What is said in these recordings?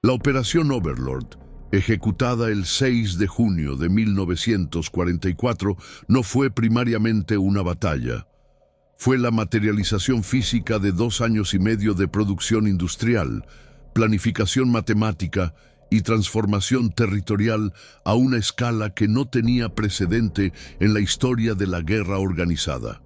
La Operación Overlord, ejecutada el 6 de junio de 1944, no fue primariamente una batalla. Fue la materialización física de 2 años y medio de producción industrial, planificación matemática y transformación territorial a una escala que no tenía precedente en la historia de la guerra organizada.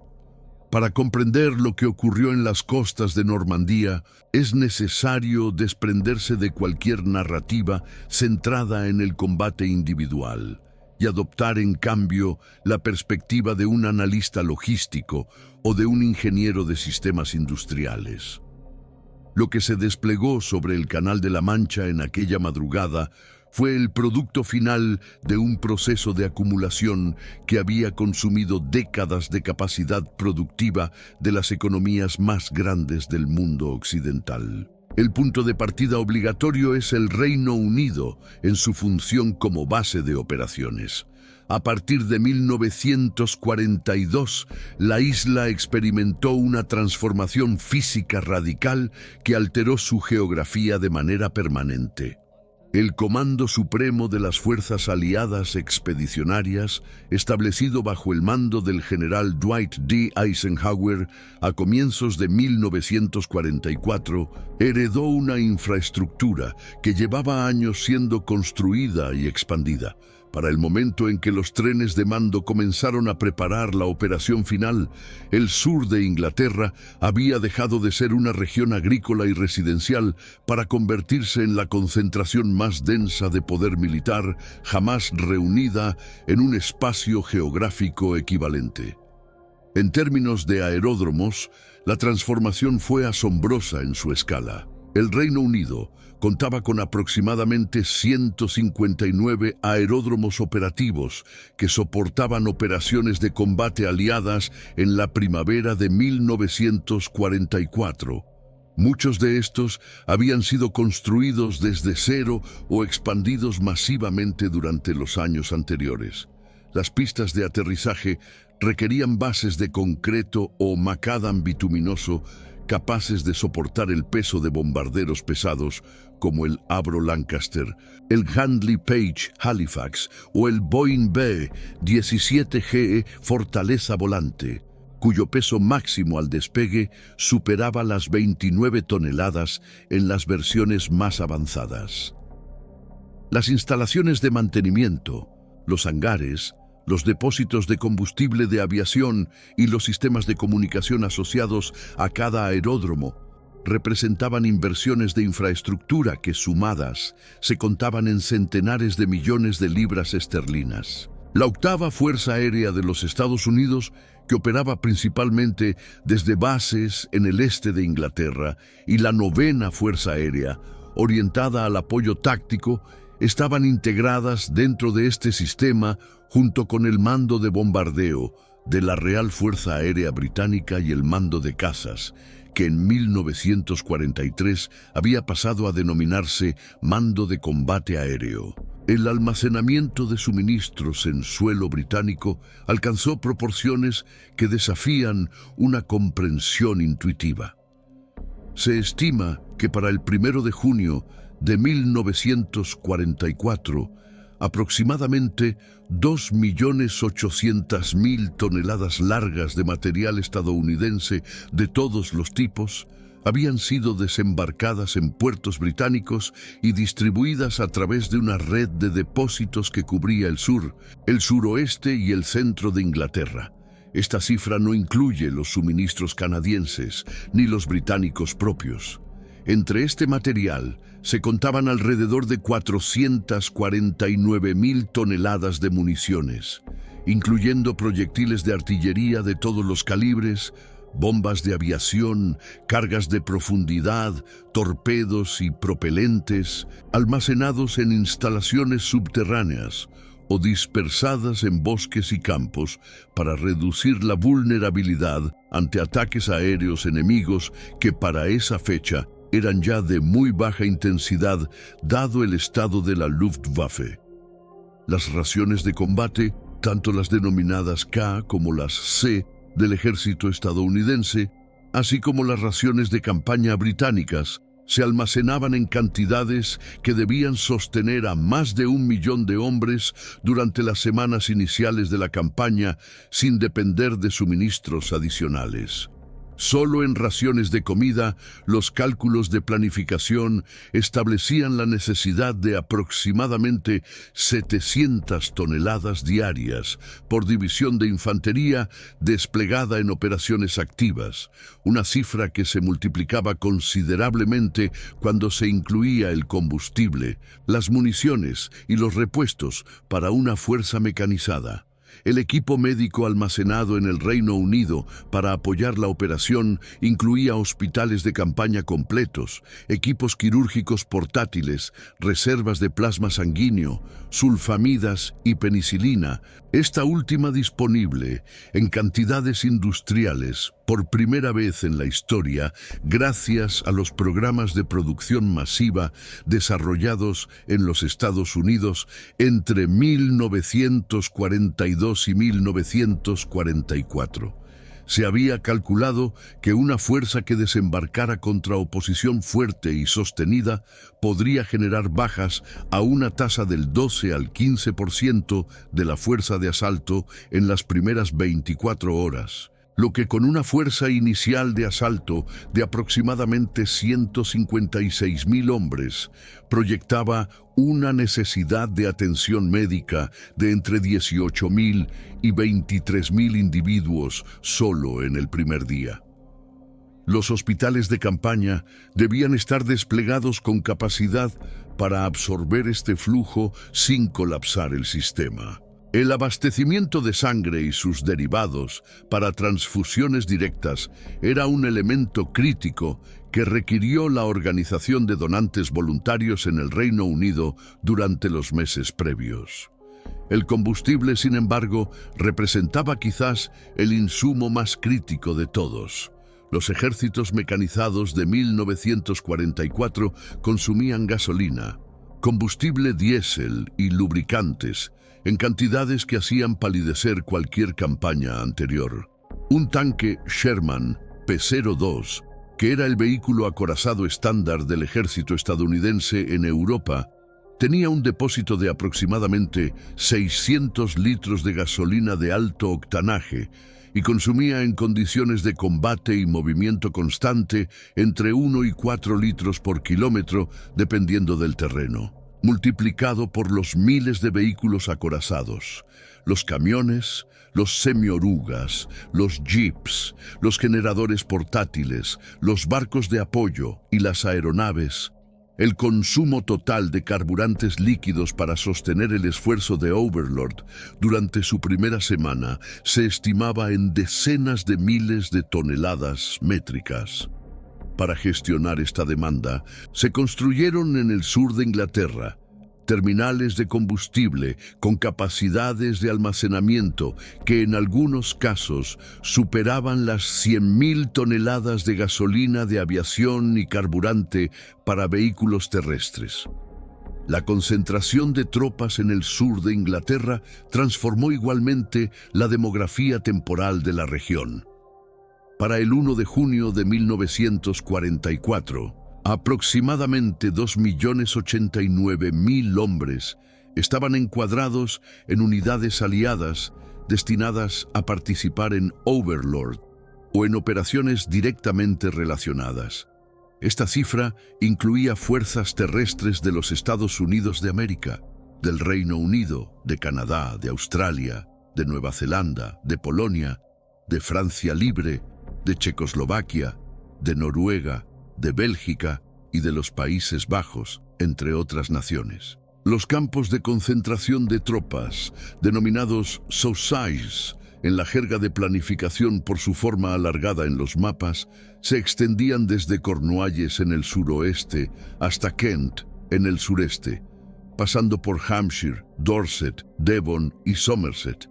Para comprender lo que ocurrió en las costas de Normandía, es necesario desprenderse de cualquier narrativa centrada en el combate individual y adoptar, en cambio, la perspectiva de un analista logístico o de un ingeniero de sistemas industriales. Lo que se desplegó sobre el Canal de la Mancha en aquella madrugada fue el producto final de un proceso de acumulación que había consumido décadas de capacidad productiva de las economías más grandes del mundo occidental. El punto de partida obligatorio es el Reino Unido en su función como base de operaciones. A partir de 1942, la isla experimentó una transformación física radical que alteró su geografía de manera permanente. El Comando Supremo de las Fuerzas Aliadas Expedicionarias, establecido bajo el mando del general Dwight D. Eisenhower a comienzos de 1944, heredó una infraestructura que llevaba años siendo construida y expandida. Para el momento en que los trenes de mando comenzaron a preparar la operación final, el sur de Inglaterra había dejado de ser una región agrícola y residencial para convertirse en la concentración más densa de poder militar jamás reunida en un espacio geográfico equivalente. En términos de aeródromos, la transformación fue asombrosa en su escala. El Reino Unido contaba con aproximadamente 159 aeródromos operativos que soportaban operaciones de combate aliadas en la primavera de 1944. Muchos de estos habían sido construidos desde cero o expandidos masivamente durante los años anteriores. Las pistas de aterrizaje requerían bases de concreto o macadam bituminoso capaces de soportar el peso de bombarderos pesados como el Avro Lancaster, el Handley Page Halifax o el Boeing B-17G Fortaleza Volante, cuyo peso máximo al despegue superaba las 29 toneladas en las versiones más avanzadas. Las instalaciones de mantenimiento, los hangares, los depósitos de combustible de aviación y los sistemas de comunicación asociados a cada aeródromo representaban inversiones de infraestructura que, sumadas, se contaban en centenares de millones de libras esterlinas. La octava Fuerza Aérea de los Estados Unidos, que operaba principalmente desde bases en el este de Inglaterra, y la novena Fuerza Aérea, orientada al apoyo táctico, estaban integradas dentro de este sistema junto con el mando de bombardeo de la Real Fuerza Aérea Británica y el mando de cazas, que en 1943 había pasado a denominarse Mando de Combate Aéreo. El almacenamiento de suministros en suelo británico alcanzó proporciones que desafían una comprensión intuitiva. Se estima que para el 1 de junio de 1944, aproximadamente 2.800.000 toneladas largas de material estadounidense de todos los tipos habían sido desembarcadas en puertos británicos y distribuidas a través de una red de depósitos que cubría el sur, el suroeste y el centro de Inglaterra. Esta cifra no incluye los suministros canadienses ni los británicos propios. Entre este material se contaban alrededor de 449.000 toneladas de municiones, incluyendo proyectiles de artillería de todos los calibres, bombas de aviación, cargas de profundidad, torpedos y propelentes, almacenados en instalaciones subterráneas o dispersadas en bosques y campos para reducir la vulnerabilidad ante ataques aéreos enemigos que para esa fecha eran ya de muy baja intensidad dado el estado de la Luftwaffe. Las raciones de combate, tanto las denominadas K como las C del ejército estadounidense, así como las raciones de campaña británicas, Se almacenaban en cantidades que debían sostener a más de 1 millón de hombres durante las semanas iniciales de la campaña sin depender de suministros adicionales. Solo en raciones de comida, los cálculos de planificación establecían la necesidad de aproximadamente 700 toneladas diarias por división de infantería desplegada en operaciones activas, una cifra que se multiplicaba considerablemente cuando se incluía el combustible, las municiones y los repuestos para una fuerza mecanizada. El equipo médico almacenado en el Reino Unido para apoyar la operación incluía hospitales de campaña completos, equipos quirúrgicos portátiles, reservas de plasma sanguíneo, sulfamidas y penicilina, esta última disponible en cantidades industriales por primera vez en la historia gracias a los programas de producción masiva desarrollados en los Estados Unidos entre 1942 y 1944. Se había calculado que una fuerza que desembarcara contra oposición fuerte y sostenida podría generar bajas a una tasa del 12 al 15% de la fuerza de asalto en las primeras 24 horas, lo que con una fuerza inicial de asalto de aproximadamente 156.000 hombres proyectaba una necesidad de atención médica de entre 18.000 y 23.000 individuos solo en el primer día. Los hospitales de campaña debían estar desplegados con capacidad para absorber este flujo sin colapsar el sistema. El abastecimiento de sangre y sus derivados para transfusiones directas era un elemento crítico que requirió la organización de donantes voluntarios en el Reino Unido durante los meses previos. El combustible, sin embargo, representaba quizás el insumo más crítico de todos. Los ejércitos mecanizados de 1944 consumían gasolina, combustible diésel y lubricantes, en cantidades que hacían palidecer cualquier campaña anterior. Un tanque Sherman P-02, que era el vehículo acorazado estándar del ejército estadounidense en Europa, tenía un depósito de aproximadamente 600 litros de gasolina de alto octanaje y consumía en condiciones de combate y movimiento constante entre 1 y 4 litros por kilómetro, dependiendo del terreno, multiplicado por los miles de vehículos acorazados, los camiones, los semiorugas, los jeeps, los generadores portátiles, los barcos de apoyo y las aeronaves. El consumo total de carburantes líquidos para sostener el esfuerzo de Overlord durante su primera semana se estimaba en decenas de miles de toneladas métricas. Para gestionar esta demanda, se construyeron en el sur de Inglaterra terminales de combustible con capacidades de almacenamiento que en algunos casos superaban las 100.000 toneladas de gasolina de aviación y carburante para vehículos terrestres. La concentración de tropas en el sur de Inglaterra transformó igualmente la demografía temporal de la región. Para el 1 de junio de 1944, aproximadamente 2.089.000 hombres estaban encuadrados en unidades aliadas destinadas a participar en Overlord o en operaciones directamente relacionadas. Esta cifra incluía fuerzas terrestres de los Estados Unidos de América, del Reino Unido, de Canadá, de Australia, de Nueva Zelanda, de Polonia, de Francia Libre, de Checoslovaquia, de Noruega, de Bélgica y de los Países Bajos, entre otras naciones. Los campos de concentración de tropas, denominados Sausages, en la jerga de planificación por su forma alargada en los mapas, se extendían desde Cornualles en el suroeste hasta Kent en el sureste, pasando por Hampshire, Dorset, Devon y Somerset.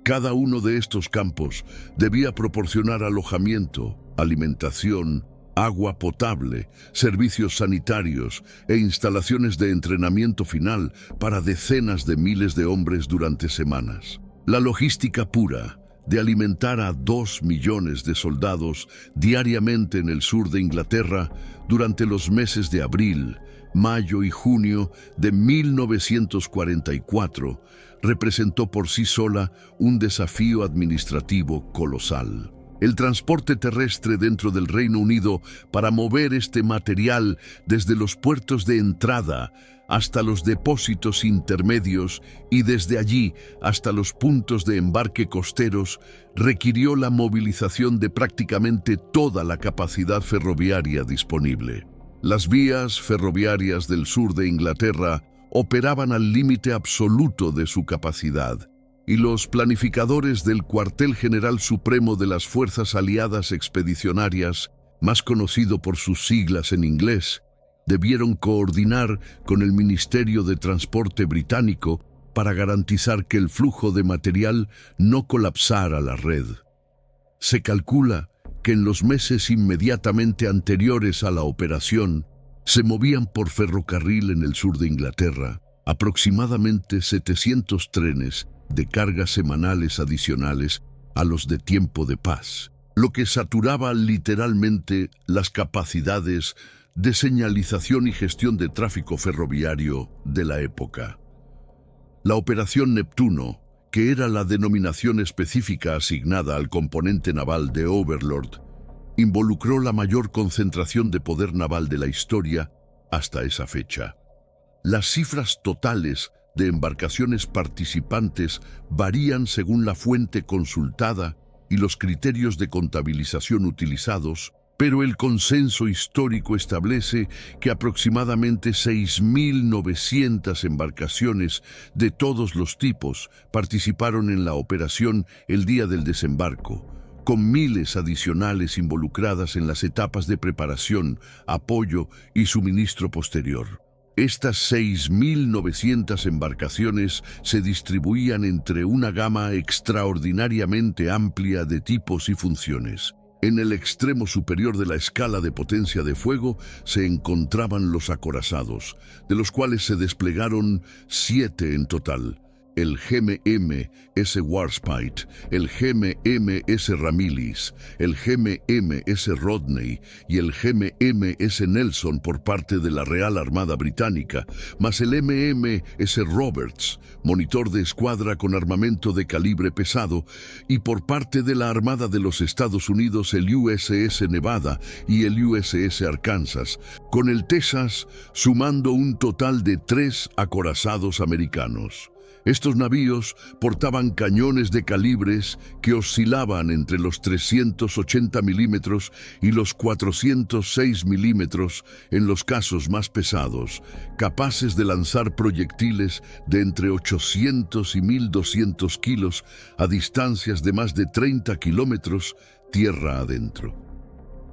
Cada uno de estos campos debía proporcionar alojamiento, alimentación, agua potable, servicios sanitarios e instalaciones de entrenamiento final para decenas de miles de hombres durante semanas. La logística pura, de alimentar a 2 millones de soldados diariamente en el sur de Inglaterra durante los meses de abril, mayo y junio de 1944, representó por sí sola un desafío administrativo colosal. El transporte terrestre dentro del Reino Unido para mover este material desde los puertos de entrada hasta los depósitos intermedios y desde allí hasta los puntos de embarque costeros requirió la movilización de prácticamente toda la capacidad ferroviaria disponible. Las vías ferroviarias del sur de Inglaterra operaban al límite absoluto de su capacidad, y los planificadores del Cuartel General Supremo de las Fuerzas Aliadas Expedicionarias, más conocido por sus siglas en inglés, debieron coordinar con el Ministerio de Transporte británico para garantizar que el flujo de material no colapsara la red. Se calcula que en los meses inmediatamente anteriores a la operación se movían por ferrocarril en el sur de Inglaterra aproximadamente 700 trenes de cargas semanales adicionales a los de tiempo de paz, lo que saturaba literalmente las capacidades de señalización y gestión de tráfico ferroviario de la época. La Operación Neptuno, que era la denominación específica asignada al componente naval de Overlord, involucró la mayor concentración de poder naval de la historia hasta esa fecha. Las cifras totales de embarcaciones participantes varían según la fuente consultada y los criterios de contabilización utilizados, pero el consenso histórico establece que aproximadamente 6.900 embarcaciones de todos los tipos participaron en la operación el día del desembarco, con miles adicionales involucradas en las etapas de preparación, apoyo y suministro posterior. Estas 6.900 embarcaciones se distribuían entre una gama extraordinariamente amplia de tipos y funciones. En el extremo superior de la escala de potencia de fuego se encontraban los acorazados, de los cuales se desplegaron 7 en total: el GMS Warspite, el GMS Ramillis, el GMS Rodney y el GMS Nelson por parte de la Real Armada Británica, más el MMS Roberts, monitor de escuadra con armamento de calibre pesado, y por parte de la Armada de los Estados Unidos el USS Nevada y el USS Arkansas, con el Texas sumando un total de 3 acorazados americanos. Estos navíos portaban cañones de calibres que oscilaban entre los 380 milímetros y los 406 milímetros en los casos más pesados, capaces de lanzar proyectiles de entre 800 y 1.200 kilos a distancias de más de 30 kilómetros tierra adentro.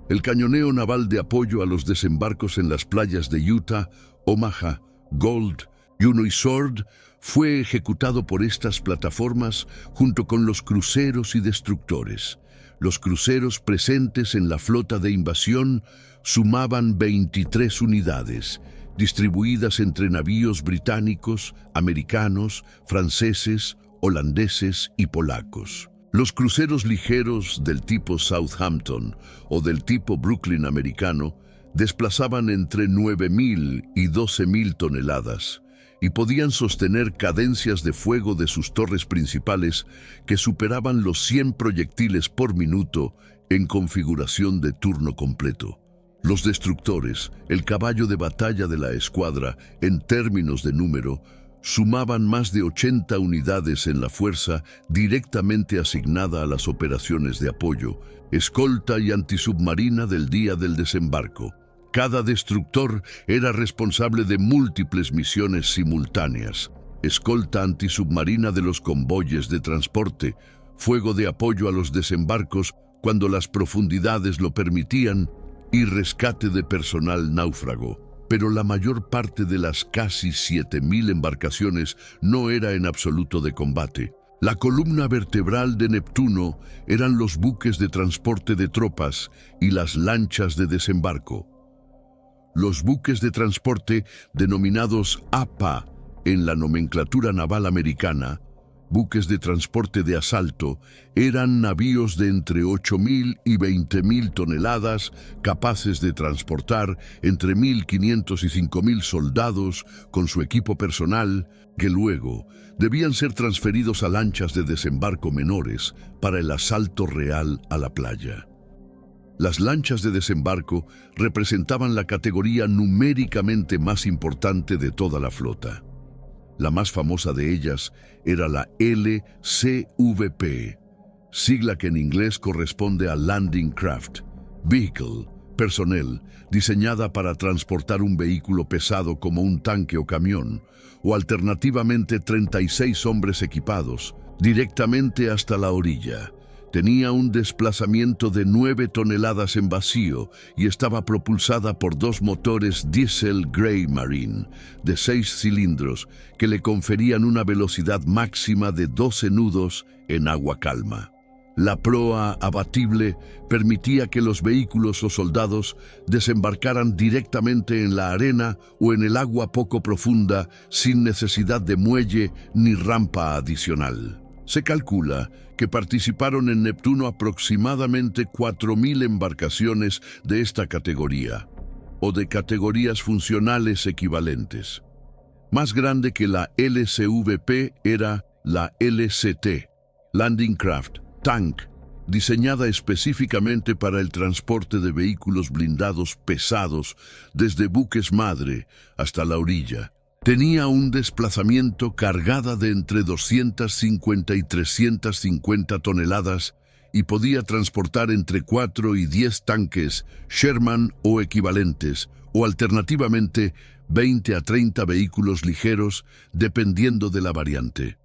El cañoneo naval de apoyo a los desembarcos en las playas de Utah, Omaha, Gold, Juno y Sword fue ejecutado por estas plataformas junto con los cruceros y destructores. Los cruceros presentes en la flota de invasión sumaban 23 unidades, distribuidas entre navíos británicos, americanos, franceses, holandeses y polacos. Los cruceros ligeros del tipo Southampton o del tipo Brooklyn americano desplazaban entre 9.000 y 12.000 toneladas, y podían sostener cadencias de fuego de sus torres principales que superaban los 100 proyectiles por minuto en configuración de turno completo. Los destructores, el caballo de batalla de la escuadra, en términos de número, sumaban más de 80 unidades en la fuerza directamente asignada a las operaciones de apoyo, escolta y antisubmarina del día del desembarco. Cada destructor era responsable de múltiples misiones simultáneas: escolta antisubmarina de los convoyes de transporte, fuego de apoyo a los desembarcos cuando las profundidades lo permitían y rescate de personal náufrago. Pero la mayor parte de las casi 7.000 embarcaciones no era en absoluto de combate. La columna vertebral de Neptuno eran los buques de transporte de tropas y las lanchas de desembarco. Los buques de transporte, denominados APA en la nomenclatura naval americana, buques de transporte de asalto, eran navíos de entre 8.000 y 20.000 toneladas, capaces de transportar entre 1.500 y 5.000 soldados con su equipo personal, que luego debían ser transferidos a lanchas de desembarco menores para el asalto real a la playa. Las lanchas de desembarco representaban la categoría numéricamente más importante de toda la flota. La más famosa de ellas era la LCVP, sigla que en inglés corresponde a Landing Craft, Vehicle, personnel, diseñada para transportar un vehículo pesado como un tanque o camión, o alternativamente 36 hombres equipados, directamente hasta la orilla. Tenía un desplazamiento de 9 toneladas en vacío y estaba propulsada por 2 motores diésel Grey Marine de 6 cilindros que le conferían una velocidad máxima de 12 nudos en agua calma. La proa abatible permitía que los vehículos o soldados desembarcaran directamente en la arena o en el agua poco profunda sin necesidad de muelle ni rampa adicional. Se calcula que participaron en Neptuno aproximadamente 4.000 embarcaciones de esta categoría, o de categorías funcionales equivalentes. Más grande que la LCVP era la LCT, Landing Craft Tank, diseñada específicamente para el transporte de vehículos blindados pesados desde buques madre hasta la orilla. Tenía un desplazamiento cargada de entre 250 y 350 toneladas y podía transportar entre 4 y 10 tanques Sherman o equivalentes, o alternativamente 20 a 30 vehículos ligeros, dependiendo de la variante.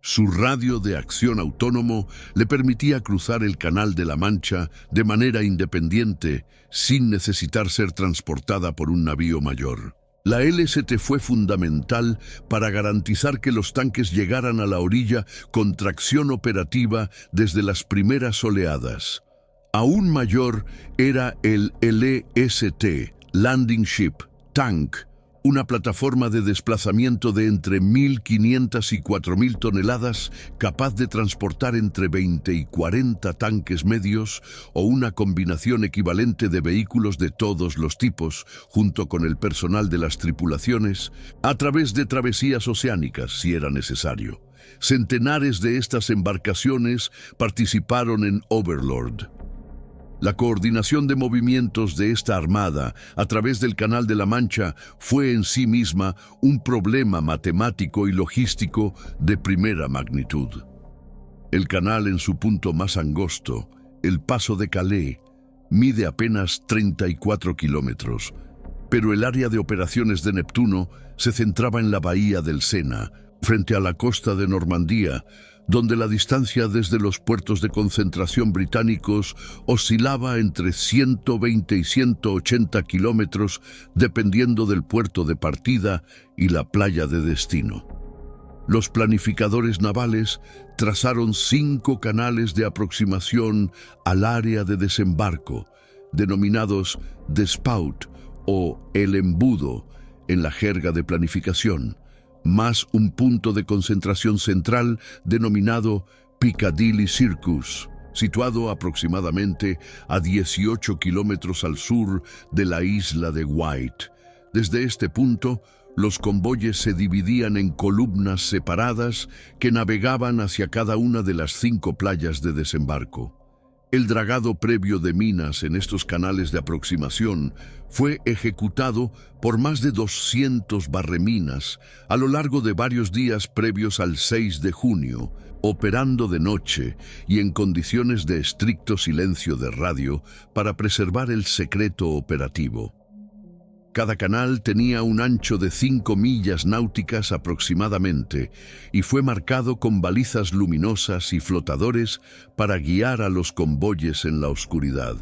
Su radio de acción autónomo le permitía cruzar el Canal de la Mancha de manera independiente, sin necesitar ser transportada por un navío mayor. La LCT fue fundamental para garantizar que los tanques llegaran a la orilla con tracción operativa desde las primeras oleadas. Aún mayor era el LST, Landing Ship Tank, una plataforma de desplazamiento de entre 1.500 y 4.000 toneladas, capaz de transportar entre 20 y 40 tanques medios o una combinación equivalente de vehículos de todos los tipos, junto con el personal de las tripulaciones, a través de travesías oceánicas, si era necesario. Centenares de estas embarcaciones participaron en Overlord. La coordinación de movimientos de esta armada a través del Canal de la Mancha fue en sí misma un problema matemático y logístico de primera magnitud. El canal en su punto más angosto, el Paso de Calais, mide apenas 34 kilómetros, pero el área de operaciones de Neptuno se centraba en la bahía del Sena, frente a la costa de Normandía, donde la distancia desde los puertos de concentración británicos oscilaba entre 120 y 180 kilómetros, dependiendo del puerto de partida y la playa de destino. Los planificadores navales trazaron 5 canales de aproximación al área de desembarco, denominados The Spout o el embudo en la jerga de planificación, más un punto de concentración central denominado Piccadilly Circus, situado aproximadamente a 18 kilómetros al sur de la isla de Wight. Desde este punto, los convoyes se dividían en columnas separadas que navegaban hacia cada una de las 5 playas de desembarco. El dragado previo de minas en estos canales de aproximación fue ejecutado por más de 200 barreminas a lo largo de varios días previos al 6 de junio, operando de noche y en condiciones de estricto silencio de radio para preservar el secreto operativo. Cada canal tenía un ancho de 5 millas náuticas aproximadamente y fue marcado con balizas luminosas y flotadores para guiar a los convoyes en la oscuridad.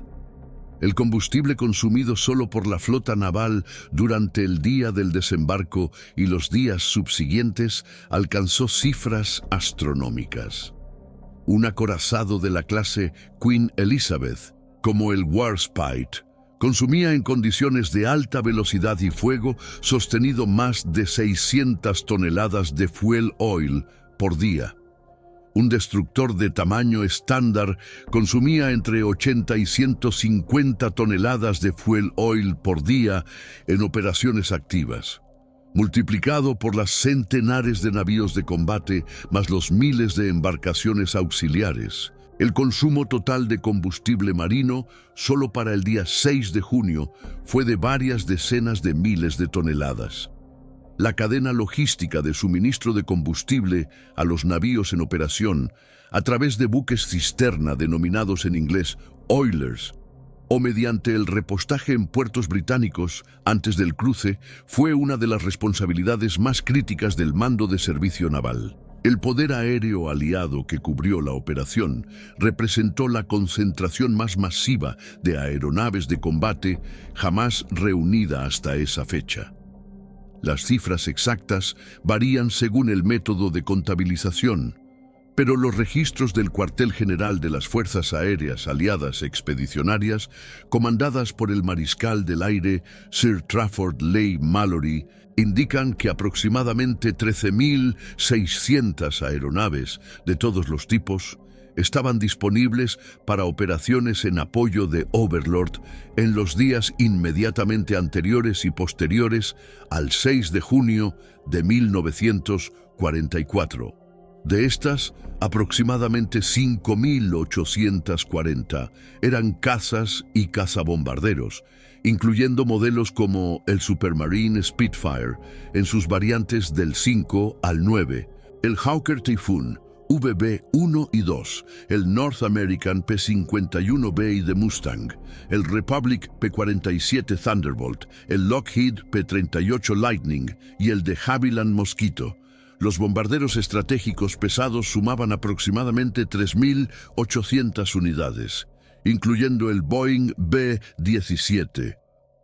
El combustible consumido solo por la flota naval durante el día del desembarco y los días subsiguientes alcanzó cifras astronómicas. Un acorazado de la clase Queen Elizabeth, como el Warspite, consumía en condiciones de alta velocidad y fuego sostenido más de 600 toneladas de fuel oil por día. Un destructor de tamaño estándar consumía entre 80 y 150 toneladas de fuel oil por día en operaciones activas. Multiplicado por las centenares de navíos de combate más los miles de embarcaciones auxiliares, el consumo total de combustible marino solo para el día 6 de junio fue de varias decenas de miles de toneladas. La cadena logística de suministro de combustible a los navíos en operación a través de buques cisterna denominados en inglés oilers o mediante el repostaje en puertos británicos antes del cruce fue una de las responsabilidades más críticas del Mando de Servicio Naval. El poder aéreo aliado que cubrió la operación representó la concentración más masiva de aeronaves de combate jamás reunida hasta esa fecha. Las cifras exactas varían según el método de contabilización, pero los registros del Cuartel General de las Fuerzas Aéreas Aliadas Expedicionarias, comandadas por el mariscal del aire Sir Trafford Leigh-Mallory, indican que aproximadamente 13.600 aeronaves de todos los tipos estaban disponibles para operaciones en apoyo de Overlord en los días inmediatamente anteriores y posteriores al 6 de junio de 1944. De estas, aproximadamente 5.840 eran cazas y cazabombarderos, incluyendo modelos como el Supermarine Spitfire en sus variantes del 5 al 9, el Hawker Typhoon, VB-1 y 2, el North American P-51B y de Mustang, el Republic P-47 Thunderbolt, el Lockheed P-38 Lightning y el de Havilland Mosquito. Los bombarderos estratégicos pesados sumaban aproximadamente 3.800 unidades, incluyendo el Boeing B-17,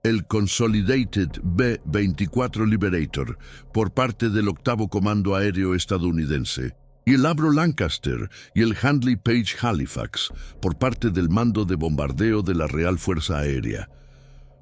el Consolidated B-24 Liberator por parte del Octavo Comando Aéreo estadounidense, y el Avro Lancaster y el Handley Page Halifax por parte del Mando de Bombardeo de la Real Fuerza Aérea.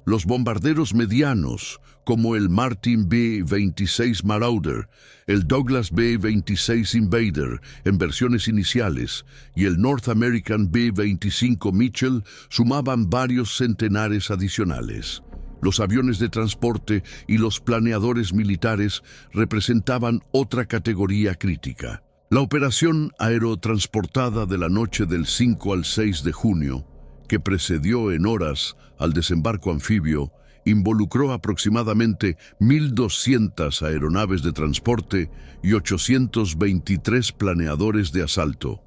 Los bombarderos medianos, como el Martin B-26 Marauder, el Douglas B-26 Invader en versiones iniciales y el North American B-25 Mitchell, sumaban varios centenares adicionales. Los aviones de transporte y los planeadores militares representaban otra categoría crítica. La operación aerotransportada de la noche del 5 al 6 de junio, que precedió en horas al desembarco anfibio, involucró aproximadamente 1.200 aeronaves de transporte y 823 planeadores de asalto.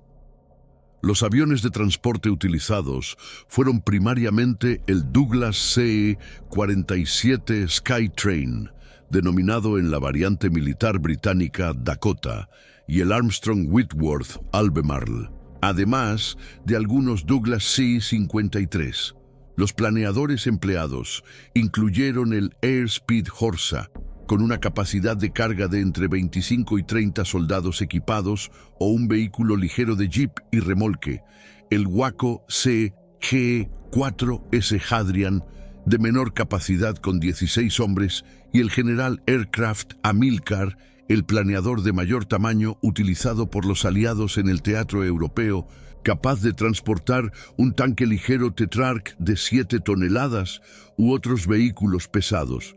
Los aviones de transporte utilizados fueron primariamente el Douglas C-47 Skytrain, denominado en la variante militar británica Dakota, y el Armstrong Whitworth Albemarle, además de algunos Douglas C-53. Los planeadores empleados incluyeron el Airspeed Horsa, con una capacidad de carga de entre 25 y 30 soldados equipados, o un vehículo ligero de jeep y remolque, el Waco CG-4S Hadrian, de menor capacidad con 16 hombres, y el General Aircraft Amilcar, el planeador de mayor tamaño utilizado por los aliados en el teatro europeo, capaz de transportar un tanque ligero Tetrarch de 7 toneladas u otros vehículos pesados.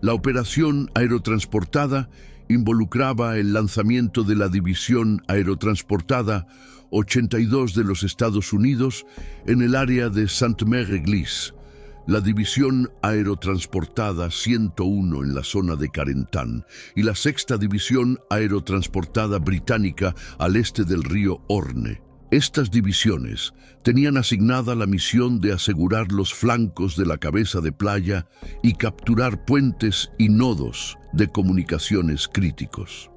La operación aerotransportada involucraba el lanzamiento de la División Aerotransportada 82 de los Estados Unidos en el área de Sainte-Mère-Église, la División Aerotransportada 101 en la zona de Carentan y la Sexta División Aerotransportada Británica al este del río Orne. Estas divisiones tenían asignada la misión de asegurar los flancos de la cabeza de playa y capturar puentes y nodos de comunicaciones críticos.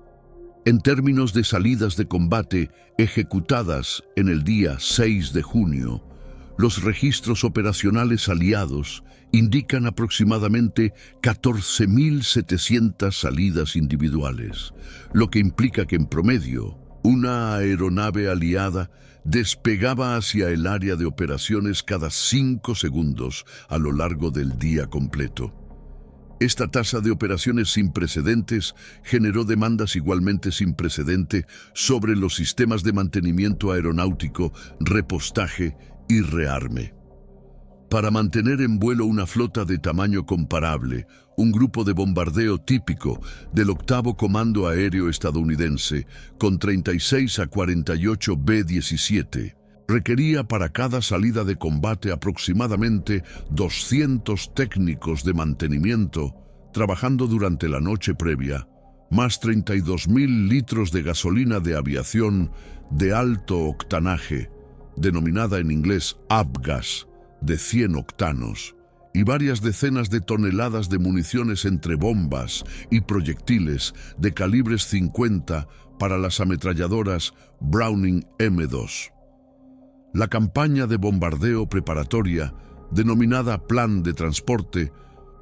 En términos de salidas de combate ejecutadas en el día 6 de junio, los registros operacionales aliados indican aproximadamente 14.700 salidas individuales, lo que implica que en promedio, una aeronave aliada despegaba hacia el área de operaciones cada 5 segundos a lo largo del día completo. Esta tasa de operaciones sin precedentes generó demandas igualmente sin precedente sobre los sistemas de mantenimiento aeronáutico, repostaje y rearme. Para mantener en vuelo una flota de tamaño comparable, un grupo de bombardeo típico del octavo Comando Aéreo estadounidense, con 36 a 48 B-17, requería para cada salida de combate aproximadamente 200 técnicos de mantenimiento trabajando durante la noche previa, más 32.000 litros de gasolina de aviación de alto octanaje, denominada en inglés avgas, de 100 octanos, y varias decenas de toneladas de municiones entre bombas y proyectiles de calibres 50 para las ametralladoras Browning M2. La campaña de bombardeo preparatoria, denominada Plan de Transporte,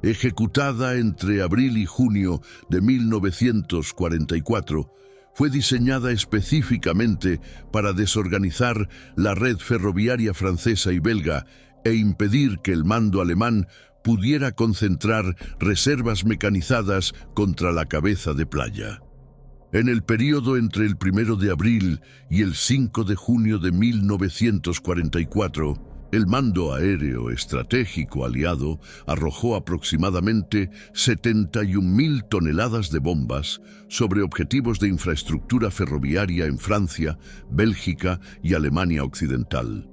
ejecutada entre abril y junio de 1944, fue diseñada específicamente para desorganizar la red ferroviaria francesa y belga e impedir que el mando alemán pudiera concentrar reservas mecanizadas contra la cabeza de playa. En el período entre el 1 de abril y el 5 de junio de 1944, el mando aéreo estratégico aliado arrojó aproximadamente 71.000 toneladas de bombas sobre objetivos de infraestructura ferroviaria en Francia, Bélgica y Alemania Occidental.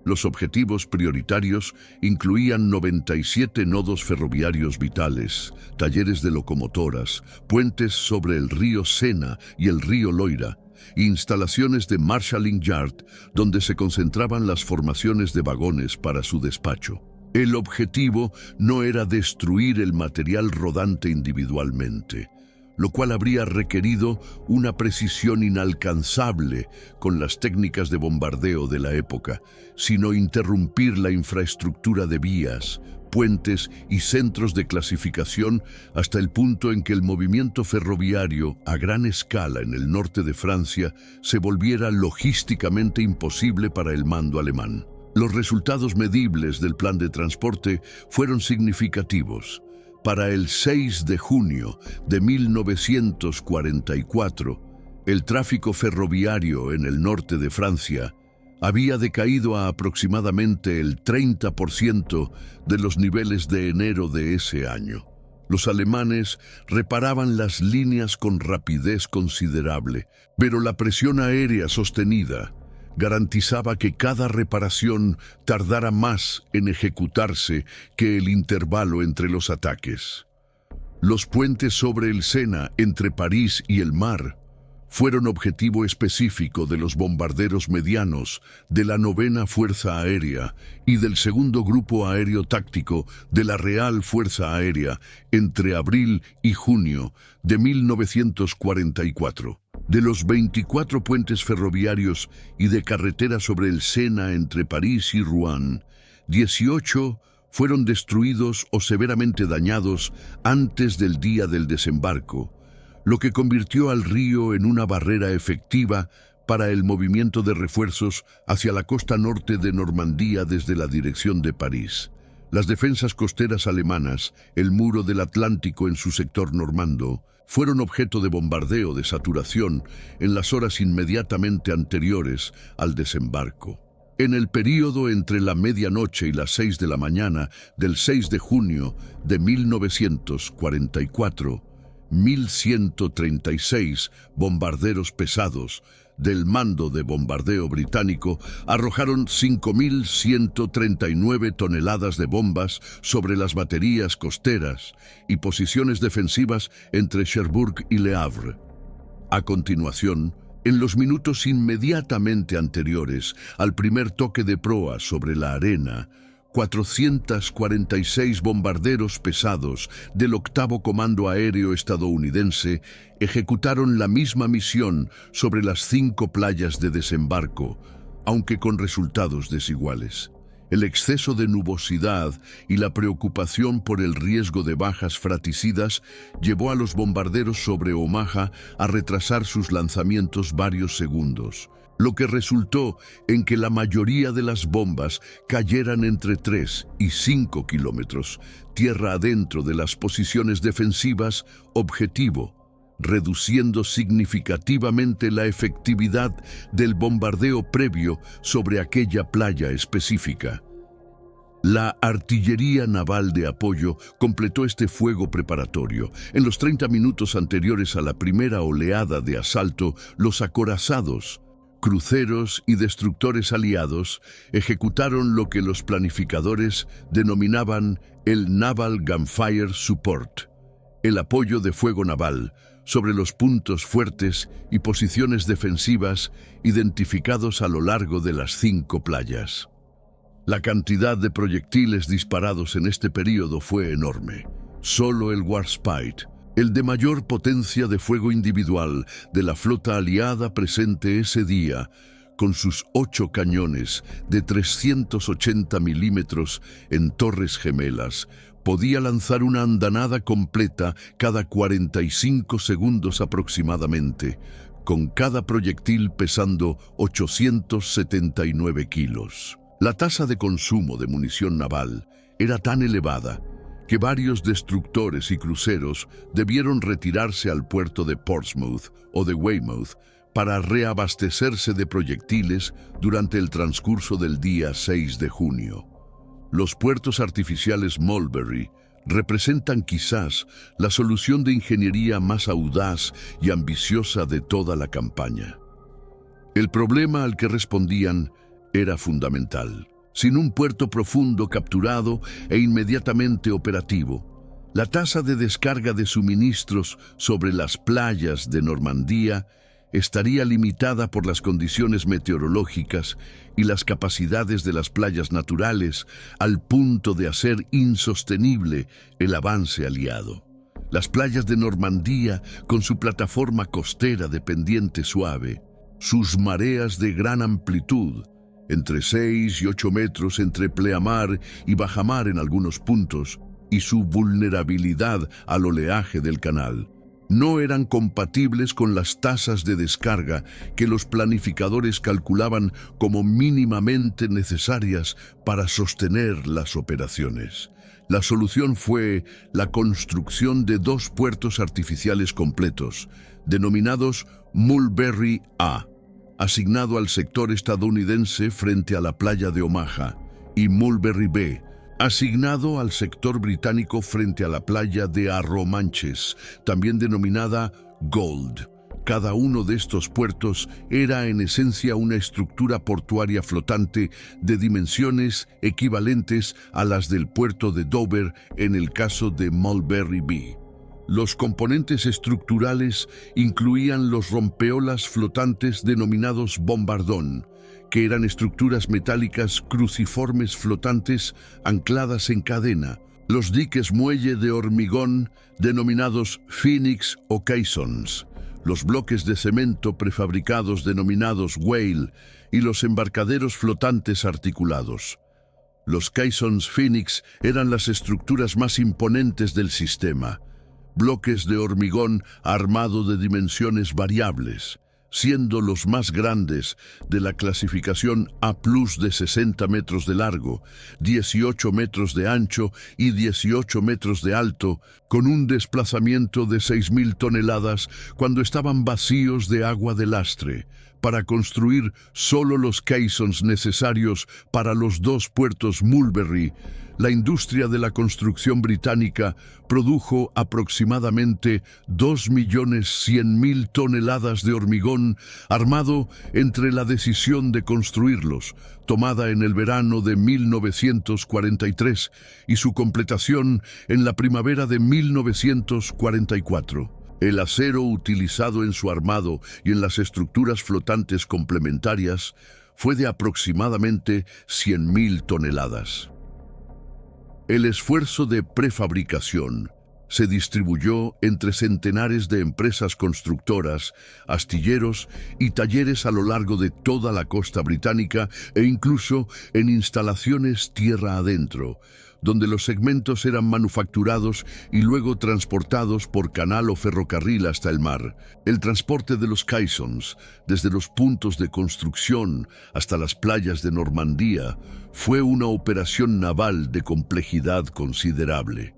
Los objetivos prioritarios incluían 97 nodos ferroviarios vitales, talleres de locomotoras, puentes sobre el río Sena y el río Loira, instalaciones de Marshalling Yard, donde se concentraban las formaciones de vagones para su despacho. El objetivo no era destruir el material rodante individualmente, lo cual habría requerido una precisión inalcanzable con las técnicas de bombardeo de la época, sino interrumpir la infraestructura de vías, puentes y centros de clasificación hasta el punto en que el movimiento ferroviario a gran escala en el norte de Francia se volviera logísticamente imposible para el mando alemán. Los resultados medibles del plan de transporte fueron significativos. Para el 6 de junio de 1944, el tráfico ferroviario en el norte de Francia había decaído a aproximadamente el 30% de los niveles de enero de ese año. Los alemanes reparaban las líneas con rapidez considerable, pero la presión aérea sostenida garantizaba que cada reparación tardara más en ejecutarse que el intervalo entre los ataques. Los puentes sobre el Sena entre París y el mar fueron objetivo específico de los bombarderos medianos de la 9ª Fuerza Aérea y del 2º Grupo Aéreo Táctico de la Real Fuerza Aérea entre abril y junio de 1944. De los 24 puentes ferroviarios y de carretera sobre el Sena entre París y Rouen, 18 fueron destruidos o severamente dañados antes del día del desembarco, lo que convirtió al río en una barrera efectiva para el movimiento de refuerzos hacia la costa norte de Normandía desde la dirección de París. Las defensas costeras alemanas, el muro del Atlántico en su sector normando, fueron objeto de bombardeo de saturación en las horas inmediatamente anteriores al desembarco. En el período entre la medianoche y las 6 de la mañana del 6 de junio de 1944, 1.136 bombarderos pesados del mando de bombardeo británico arrojaron 5.139 toneladas de bombas sobre las baterías costeras y posiciones defensivas entre Cherbourg y Le Havre. A continuación, en los minutos inmediatamente anteriores al primer toque de proa sobre la arena, 446 bombarderos pesados del octavo Comando Aéreo estadounidense ejecutaron la misma misión sobre las 5 playas de desembarco, aunque con resultados desiguales. El exceso de nubosidad y la preocupación por el riesgo de bajas fratricidas llevó a los bombarderos sobre Omaha a retrasar sus lanzamientos varios segundos. lo que resultó en que la mayoría de las bombas cayeran entre 3 y 5 kilómetros, tierra adentro de las posiciones defensivas objetivo, reduciendo significativamente la efectividad del bombardeo previo sobre aquella playa específica. La artillería naval de apoyo completó este fuego preparatorio. En los 30 minutos anteriores a la primera oleada de asalto, los acorazados, cruceros y destructores aliados ejecutaron lo que los planificadores denominaban el Naval Gunfire Support, el apoyo de fuego naval sobre los puntos fuertes y posiciones defensivas identificados a lo largo de las 5 playas. La cantidad de proyectiles disparados en este período fue enorme. Solo el Warspite, el de mayor potencia de fuego individual de la flota aliada presente ese día, con sus 8 cañones de 380 milímetros en torres gemelas, podía lanzar una andanada completa cada 45 segundos aproximadamente, con cada proyectil pesando 879 kilos. La tasa de consumo de munición naval era tan elevada que varios destructores y cruceros debieron retirarse al puerto de Portsmouth o de Weymouth para reabastecerse de proyectiles durante el transcurso del día 6 de junio. Los puertos artificiales Mulberry representan quizás la solución de ingeniería más audaz y ambiciosa de toda la campaña. El problema al que respondían era fundamental. Sin un puerto profundo capturado e inmediatamente operativo, la tasa de descarga de suministros sobre las playas de Normandía estaría limitada por las condiciones meteorológicas y las capacidades de las playas naturales al punto de hacer insostenible el avance aliado. Las playas de Normandía, con su plataforma costera de pendiente suave, sus mareas de gran amplitud, entre 6 y 8 metros entre pleamar y bajamar en algunos puntos, y su vulnerabilidad al oleaje del canal, no eran compatibles con las tasas de descarga que los planificadores calculaban como mínimamente necesarias para sostener las operaciones. La solución fue la construcción de 2 puertos artificiales completos, denominados Mulberry A, asignado al sector estadounidense frente a la playa de Omaha, y Mulberry B, asignado al sector británico frente a la playa de Arromanches, también denominada Gold. Cada uno de estos puertos era en esencia una estructura portuaria flotante de dimensiones equivalentes a las del puerto de Dover en el caso de Mulberry B. Los componentes estructurales incluían los rompeolas flotantes denominados bombardón, que eran estructuras metálicas cruciformes flotantes ancladas en cadena, los diques muelle de hormigón denominados Phoenix o caissons, los bloques de cemento prefabricados denominados whale y los embarcaderos flotantes articulados. Los caissons Phoenix eran las estructuras más imponentes del sistema, bloques de hormigón armado de dimensiones variables, siendo los más grandes de la clasificación A+ de 60 metros de largo, 18 metros de ancho y 18 metros de alto, con un desplazamiento de 6.000 toneladas cuando estaban vacíos de agua de lastre, para construir solo los caissons necesarios para los 2 puertos Mulberry. La industria de la construcción británica produjo aproximadamente 2.100.000 toneladas de hormigón armado entre la decisión de construirlos, tomada en el verano de 1943, y su completación en la primavera de 1944. El acero utilizado en su armado y en las estructuras flotantes complementarias fue de aproximadamente 100.000 toneladas. El esfuerzo de prefabricación se distribuyó entre centenares de empresas constructoras, astilleros y talleres a lo largo de toda la costa británica e incluso en instalaciones tierra adentro, donde los segmentos eran manufacturados y luego transportados por canal o ferrocarril hasta el mar. El transporte de los caissons, desde los puntos de construcción hasta las playas de Normandía, fue una operación naval de complejidad considerable.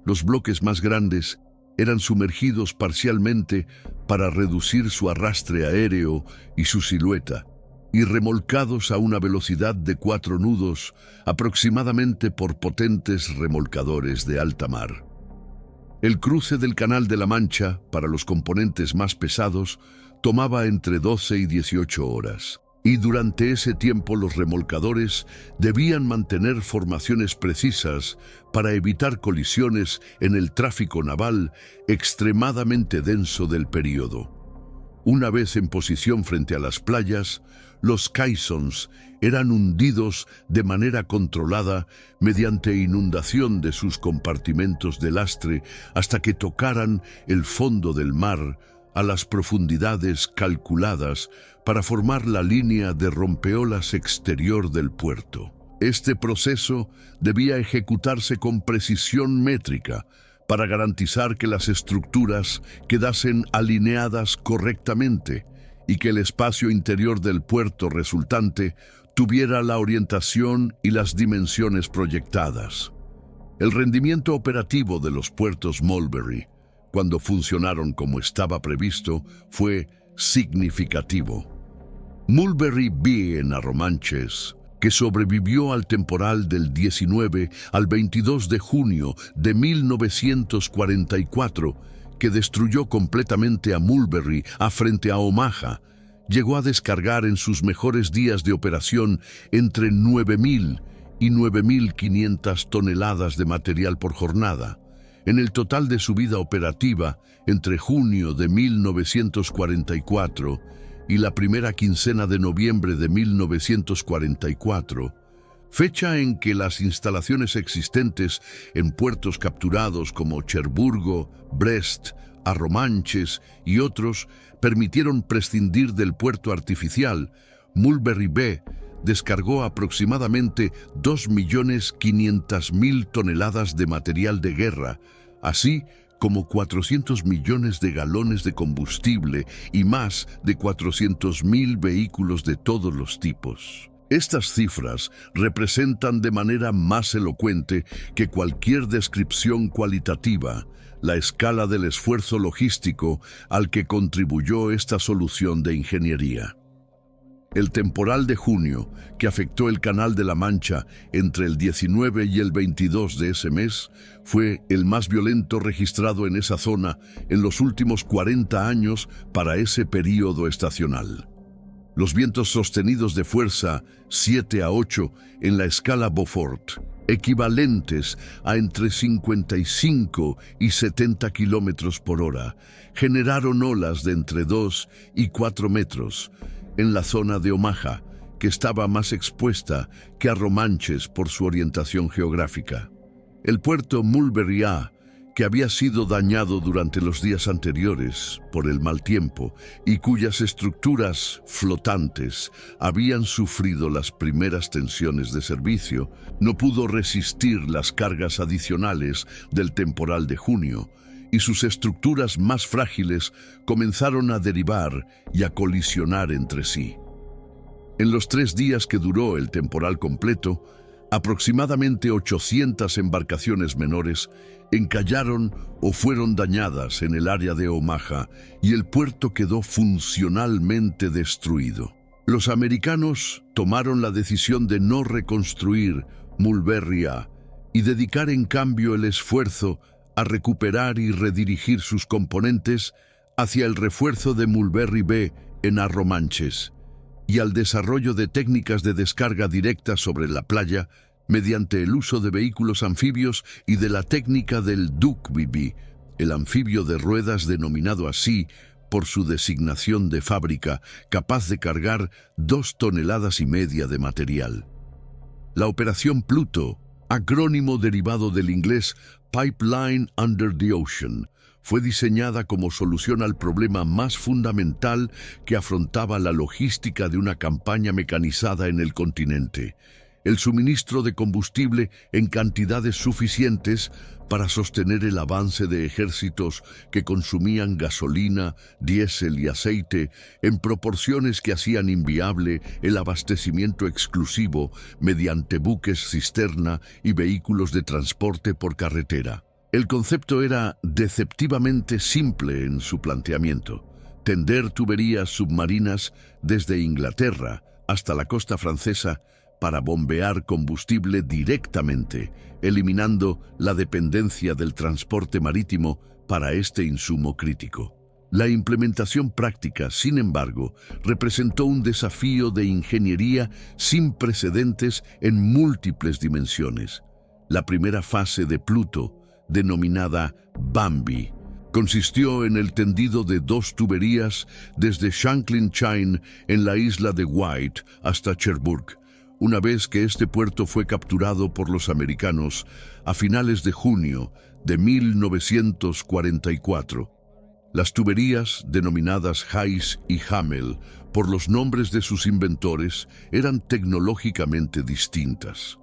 Los bloques más grandes eran sumergidos parcialmente para reducir su arrastre aéreo y su silueta, y remolcados a una velocidad de 4 nudos aproximadamente por potentes remolcadores de alta mar. El cruce del Canal de la Mancha, para los componentes más pesados, tomaba entre 12 y 18 horas, y durante ese tiempo los remolcadores debían mantener formaciones precisas para evitar colisiones en el tráfico naval extremadamente denso del período. Una vez en posición frente a las playas, los caissons eran hundidos de manera controlada mediante inundación de sus compartimentos de lastre hasta que tocaran el fondo del mar a las profundidades calculadas para formar la línea de rompeolas exterior del puerto. Este proceso debía ejecutarse con precisión métrica para garantizar que las estructuras quedasen alineadas correctamente y que el espacio interior del puerto resultante tuviera la orientación y las dimensiones proyectadas. El rendimiento operativo de los puertos Mulberry, cuando funcionaron como estaba previsto, fue significativo. Mulberry Bay en Arromanches, que sobrevivió al temporal del 19 al 22 de junio de 1944, que destruyó completamente a Mulberry frente a Omaha, llegó a descargar en sus mejores días de operación entre 9.000 y 9.500 toneladas de material por jornada. En el total de su vida operativa, entre junio de 1944 y la primera quincena de noviembre de 1944, fecha en que las instalaciones existentes en puertos capturados como Cherburgo, Brest, Arromanches y otros permitieron prescindir del puerto artificial, Mulberry Bay descargó aproximadamente 2.500.000 toneladas de material de guerra, así como 400 millones de galones de combustible y más de 400.000 vehículos de todos los tipos. Estas cifras representan de manera más elocuente que cualquier descripción cualitativa la escala del esfuerzo logístico al que contribuyó esta solución de ingeniería. El temporal de junio, que afectó el Canal de la Mancha entre el 19 y el 22 de ese mes, fue el más violento registrado en esa zona en los últimos 40 años para ese período estacional. Los vientos sostenidos de fuerza 7 a 8 en la escala Beaufort, equivalentes a entre 55 y 70 kilómetros por hora, generaron olas de entre 2 y 4 metros, en la zona de Omaha, que estaba más expuesta que Arromanches por su orientación geográfica. El puerto Mulberry A, que había sido dañado durante los días anteriores por el mal tiempo y cuyas estructuras flotantes habían sufrido las primeras tensiones de servicio, no pudo resistir las cargas adicionales del temporal de junio, y sus estructuras más frágiles comenzaron a derivar y a colisionar entre sí. En los 3 días que duró el temporal completo, aproximadamente 800 embarcaciones menores encallaron o fueron dañadas en el área de Omaha y el puerto quedó funcionalmente destruido. Los americanos tomaron la decisión de no reconstruir Mulberry A y dedicar en cambio el esfuerzo a recuperar y redirigir sus componentes hacia el refuerzo de Mulberry Bay en Arromanches y al desarrollo de técnicas de descarga directa sobre la playa mediante el uso de vehículos anfibios y de la técnica del Duckbibi, el anfibio de ruedas denominado así por su designación de fábrica, capaz de cargar 2,5 toneladas de material. La Operación Pluto, acrónimo derivado del inglés Pipeline Under the Ocean, fue diseñada como solución al problema más fundamental que afrontaba la logística de una campaña mecanizada en el continente: el suministro de combustible en cantidades suficientes para sostener el avance de ejércitos que consumían gasolina, diésel y aceite en proporciones que hacían inviable el abastecimiento exclusivo mediante buques cisterna y vehículos de transporte por carretera. El concepto era deceptivamente simple en su planteamiento: tender tuberías submarinas desde Inglaterra hasta la costa francesa para bombear combustible directamente, eliminando la dependencia del transporte marítimo para este insumo crítico. La implementación práctica, sin embargo, representó un desafío de ingeniería sin precedentes en múltiples dimensiones. La primera fase de Pluto, denominada Bambi, consistió en el tendido de 2 tuberías desde Shanklin Chine en la isla de Wight hasta Cherbourg, una vez que este puerto fue capturado por los americanos a finales de junio de 1944. Las tuberías, denominadas Hayes y Hamel por los nombres de sus inventores, eran tecnológicamente distintas.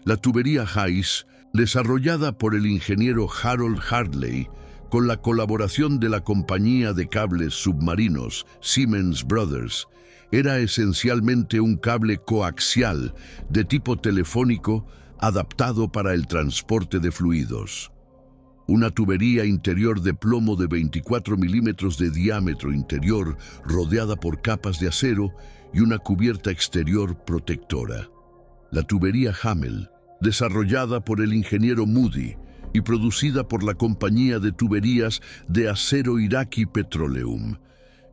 La tubería Hayes, desarrollada por el ingeniero Harold Hartley, con la colaboración de la compañía de cables submarinos Siemens Brothers, era esencialmente un cable coaxial de tipo telefónico adaptado para el transporte de fluidos. Una tubería interior de plomo de 24 milímetros de diámetro interior rodeada por capas de acero y una cubierta exterior protectora. La tubería Hamel, desarrollada por el ingeniero Moody y producida por la compañía de tuberías de acero Iraqi Petroleum,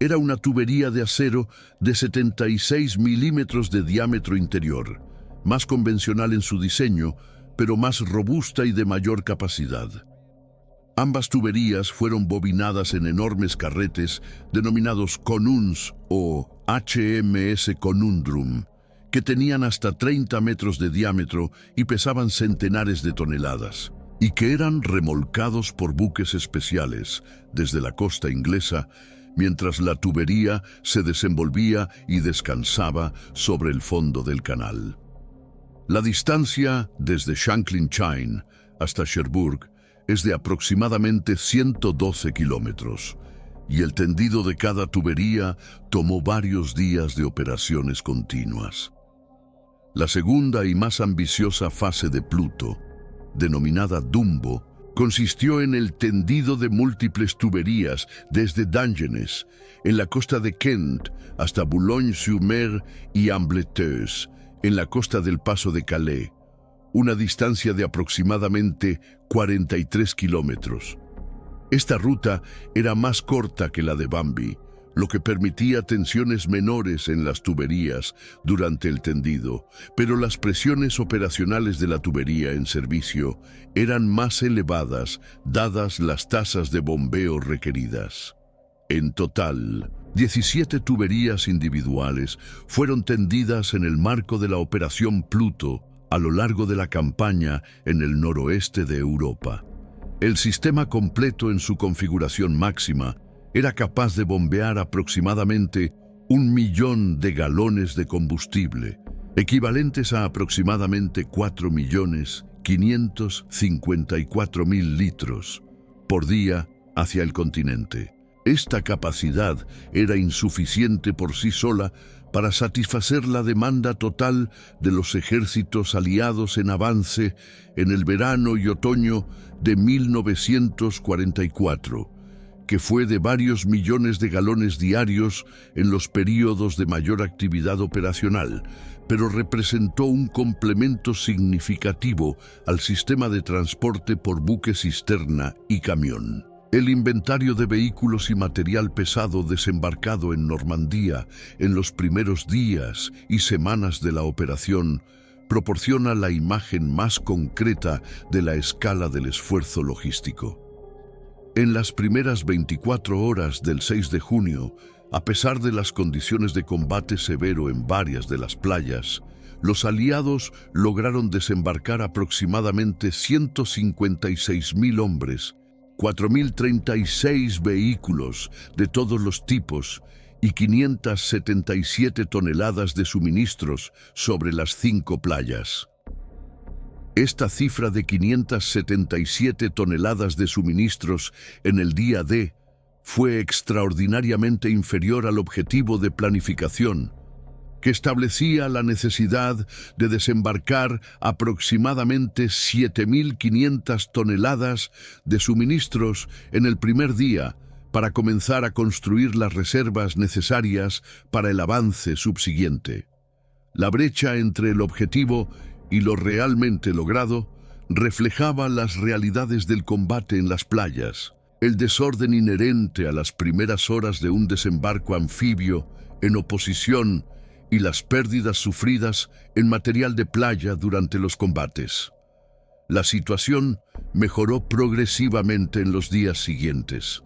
era una tubería de acero de 76 milímetros de diámetro interior, más convencional en su diseño, pero más robusta y de mayor capacidad. Ambas tuberías fueron bobinadas en enormes carretes denominados Conuns o HMS Conundrum, que tenían hasta 30 metros de diámetro y pesaban centenares de toneladas, y que eran remolcados por buques especiales desde la costa inglesa, mientras la tubería se desenvolvía y descansaba sobre el fondo del canal. La distancia desde Shanklin Chine hasta Cherbourg es de aproximadamente 112 kilómetros, y el tendido de cada tubería tomó varios días de operaciones continuas. La segunda y más ambiciosa fase de Pluto, denominada Dumbo, consistió en el tendido de múltiples tuberías desde Dungeness, en la costa de Kent, hasta Boulogne-sur-Mer y Ambleteuse, en la costa del Paso de Calais, una distancia de aproximadamente 43 kilómetros. Esta ruta era más corta que la de Bambi, lo que permitía tensiones menores en las tuberías durante el tendido, pero las presiones operacionales de la tubería en servicio eran más elevadas dadas las tasas de bombeo requeridas. En total, 17 tuberías individuales fueron tendidas en el marco de la Operación Pluto a lo largo de la campaña en el noroeste de Europa. El sistema completo en su configuración máxima era capaz de bombear aproximadamente 1 millón de galones de combustible, equivalentes a aproximadamente 4.554.000 litros, por día hacia el continente. Esta capacidad era insuficiente por sí sola para satisfacer la demanda total de los ejércitos aliados en avance en el verano y otoño de 1944, que fue de varios millones de galones diarios en los períodos de mayor actividad operacional, pero representó un complemento significativo al sistema de transporte por buque cisterna y camión. El inventario de vehículos y material pesado desembarcado en Normandía en los primeros días y semanas de la operación proporciona la imagen más concreta de la escala del esfuerzo logístico. En las primeras 24 horas del 6 de junio, a pesar de las condiciones de combate severo en varias de las playas, los aliados lograron desembarcar aproximadamente 156.000 hombres, 4.036 vehículos de todos los tipos y 577 toneladas de suministros sobre las 5 playas. Esta cifra de 577 toneladas de suministros en el día D fue extraordinariamente inferior al objetivo de planificación, que establecía la necesidad de desembarcar aproximadamente 7.500 toneladas de suministros en el primer día para comenzar a construir las reservas necesarias para el avance subsiguiente. La brecha entre el objetivo y lo realmente logrado reflejaba las realidades del combate en las playas, el desorden inherente a las primeras horas de un desembarco anfibio en oposición y las pérdidas sufridas en material de playa durante los combates. La situación mejoró progresivamente en los días siguientes.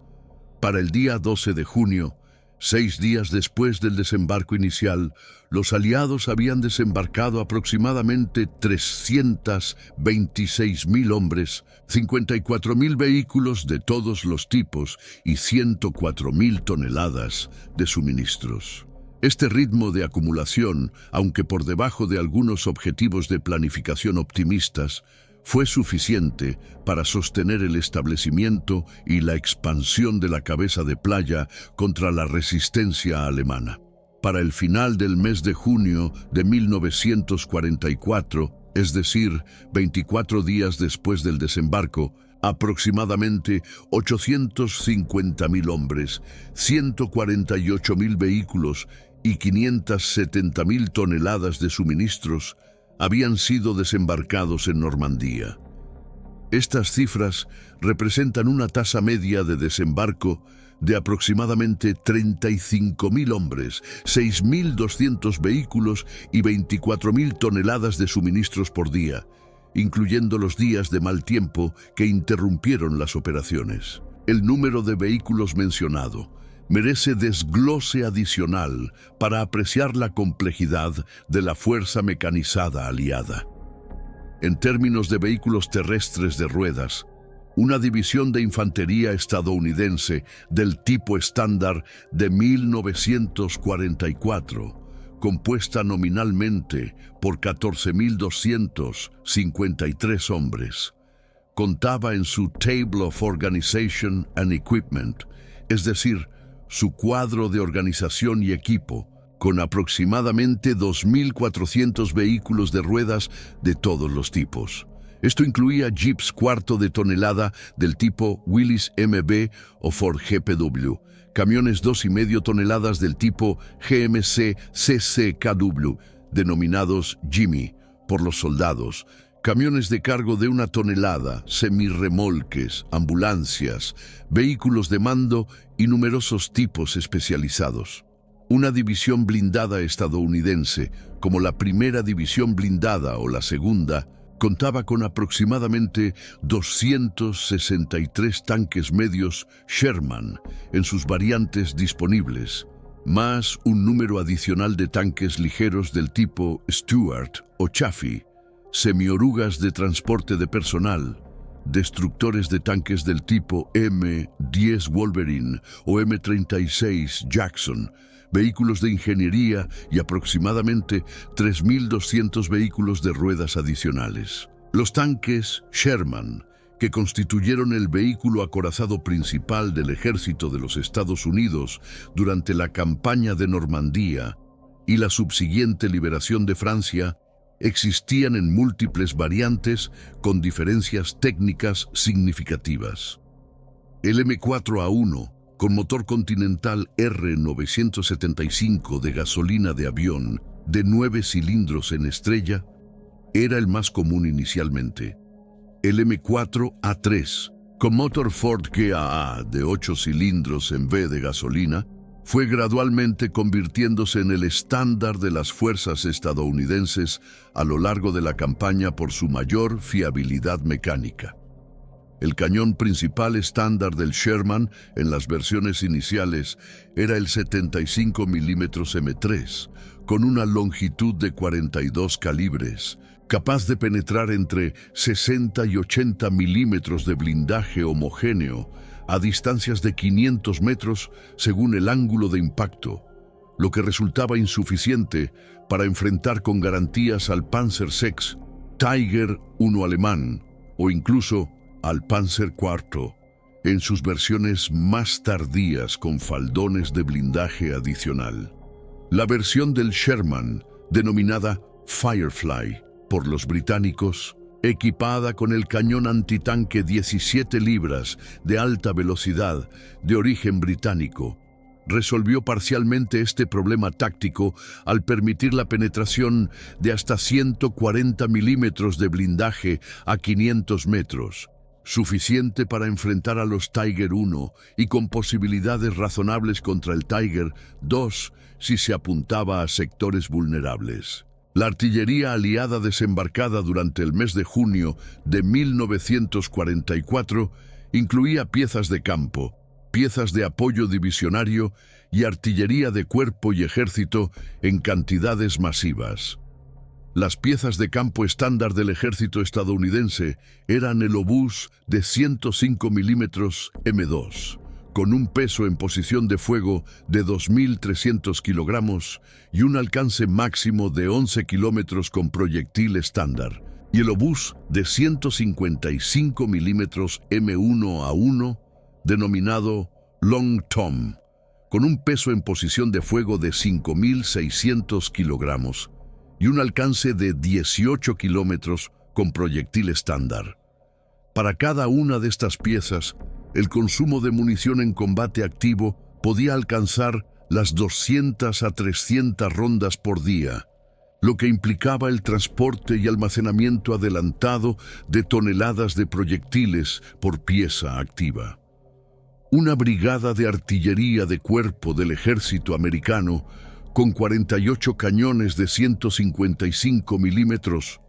Para el día 12 de junio, 6 días después del desembarco inicial, los aliados habían desembarcado aproximadamente 326.000 hombres, 54.000 vehículos de todos los tipos y 104.000 toneladas de suministros. Este ritmo de acumulación, aunque por debajo de algunos objetivos de planificación optimistas, fue suficiente para sostener el establecimiento y la expansión de la cabeza de playa contra la resistencia alemana. Para el final del mes de junio de 1944, es decir, 24 días después del desembarco, aproximadamente 850.000 hombres, 148.000 vehículos y 570.000 toneladas de suministros habían sido desembarcados en Normandía. Estas cifras representan una tasa media de desembarco de aproximadamente 35.000 hombres, 6.200 vehículos y 24.000 toneladas de suministros por día, incluyendo los días de mal tiempo que interrumpieron las operaciones. El número de vehículos mencionado merece desglose adicional para apreciar la complejidad de la fuerza mecanizada aliada. En términos de vehículos terrestres de ruedas, una división de infantería estadounidense del tipo estándar de 1944, compuesta nominalmente por 14.253 hombres, contaba en su Table of Organization and Equipment, es decir, su cuadro de organización y equipo, con aproximadamente 2.400 vehículos de ruedas de todos los tipos. Esto incluía jeeps cuarto de tonelada del tipo Willys MB o Ford GPW, camiones 2,5 toneladas del tipo GMC CCKW, denominados Jimmy por los soldados, camiones de cargo de 1 tonelada, semirremolques, ambulancias, vehículos de mando y numerosos tipos especializados. Una división blindada estadounidense, como la primera división blindada o la segunda, contaba con aproximadamente 263 tanques medios Sherman en sus variantes disponibles, más un número adicional de tanques ligeros del tipo Stuart o Chaffee, semiorugas de transporte de personal, destructores de tanques del tipo M-10 Wolverine o M-36 Jackson, vehículos de ingeniería y aproximadamente 3.200 vehículos de ruedas adicionales. Los tanques Sherman, que constituyeron el vehículo acorazado principal del ejército de los Estados Unidos durante la campaña de Normandía y la subsiguiente liberación de Francia, existían en múltiples variantes con diferencias técnicas significativas. El M4A1, con motor Continental R975 de gasolina de avión de 9 cilindros en estrella, era el más común inicialmente. El M4A3, con motor Ford GAA de 8 cilindros en V de gasolina, fue gradualmente convirtiéndose en el estándar de las fuerzas estadounidenses a lo largo de la campaña por su mayor fiabilidad mecánica. El cañón principal estándar del Sherman en las versiones iniciales era el 75 mm M3, con una longitud de 42 calibres, capaz de penetrar entre 60 y 80 milímetros de blindaje homogéneo a distancias de 500 metros según el ángulo de impacto, lo que resultaba insuficiente para enfrentar con garantías al Panzer VI, Tiger I alemán o incluso al Panzer IV, en sus versiones más tardías con faldones de blindaje adicional. La versión del Sherman, denominada Firefly por los británicos, equipada con el cañón antitanque 17 libras de alta velocidad de origen británico, resolvió parcialmente este problema táctico al permitir la penetración de hasta 140 milímetros de blindaje a 500 metros, suficiente para enfrentar a los Tiger I y con posibilidades razonables contra el Tiger II si se apuntaba a sectores vulnerables. La artillería aliada desembarcada durante el mes de junio de 1944 incluía piezas de campo, piezas de apoyo divisionario y artillería de cuerpo y ejército en cantidades masivas. Las piezas de campo estándar del ejército estadounidense eran el obús de 105 milímetros M2, con un peso en posición de fuego de 2.300 kilogramos y un alcance máximo de 11 kilómetros con proyectil estándar, y el obús de 155 milímetros M1A1, denominado Long Tom, con un peso en posición de fuego de 5.600 kilogramos y un alcance de 18 kilómetros con proyectil estándar. Para cada una de estas piezas, el consumo de munición en combate activo podía alcanzar las 200 a 300 rondas por día, lo que implicaba el transporte y almacenamiento adelantado de toneladas de proyectiles por pieza activa. Una brigada de artillería de cuerpo del ejército americano, con 48 cañones de 155 milímetros,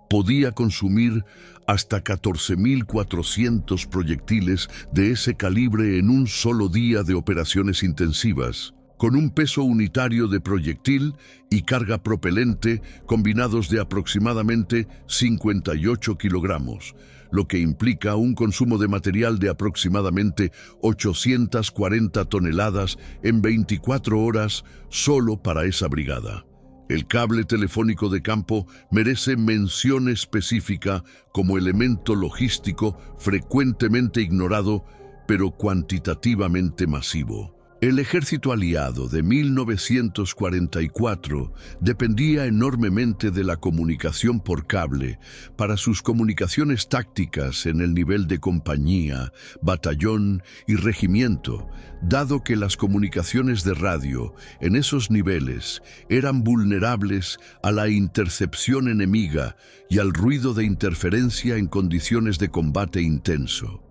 podía consumir hasta 14.400 proyectiles de ese calibre en un solo día de operaciones intensivas, con un peso unitario de proyectil y carga propelente combinados de aproximadamente 58 kilogramos, lo que implica un consumo de material de aproximadamente 840 toneladas en 24 horas solo para esa brigada. El cable telefónico de campo merece mención específica como elemento logístico frecuentemente ignorado, pero cuantitativamente masivo. El ejército aliado de 1944 dependía enormemente de la comunicación por cable para sus comunicaciones tácticas en el nivel de compañía, batallón y regimiento, dado que las comunicaciones de radio en esos niveles eran vulnerables a la intercepción enemiga y al ruido de interferencia en condiciones de combate intenso.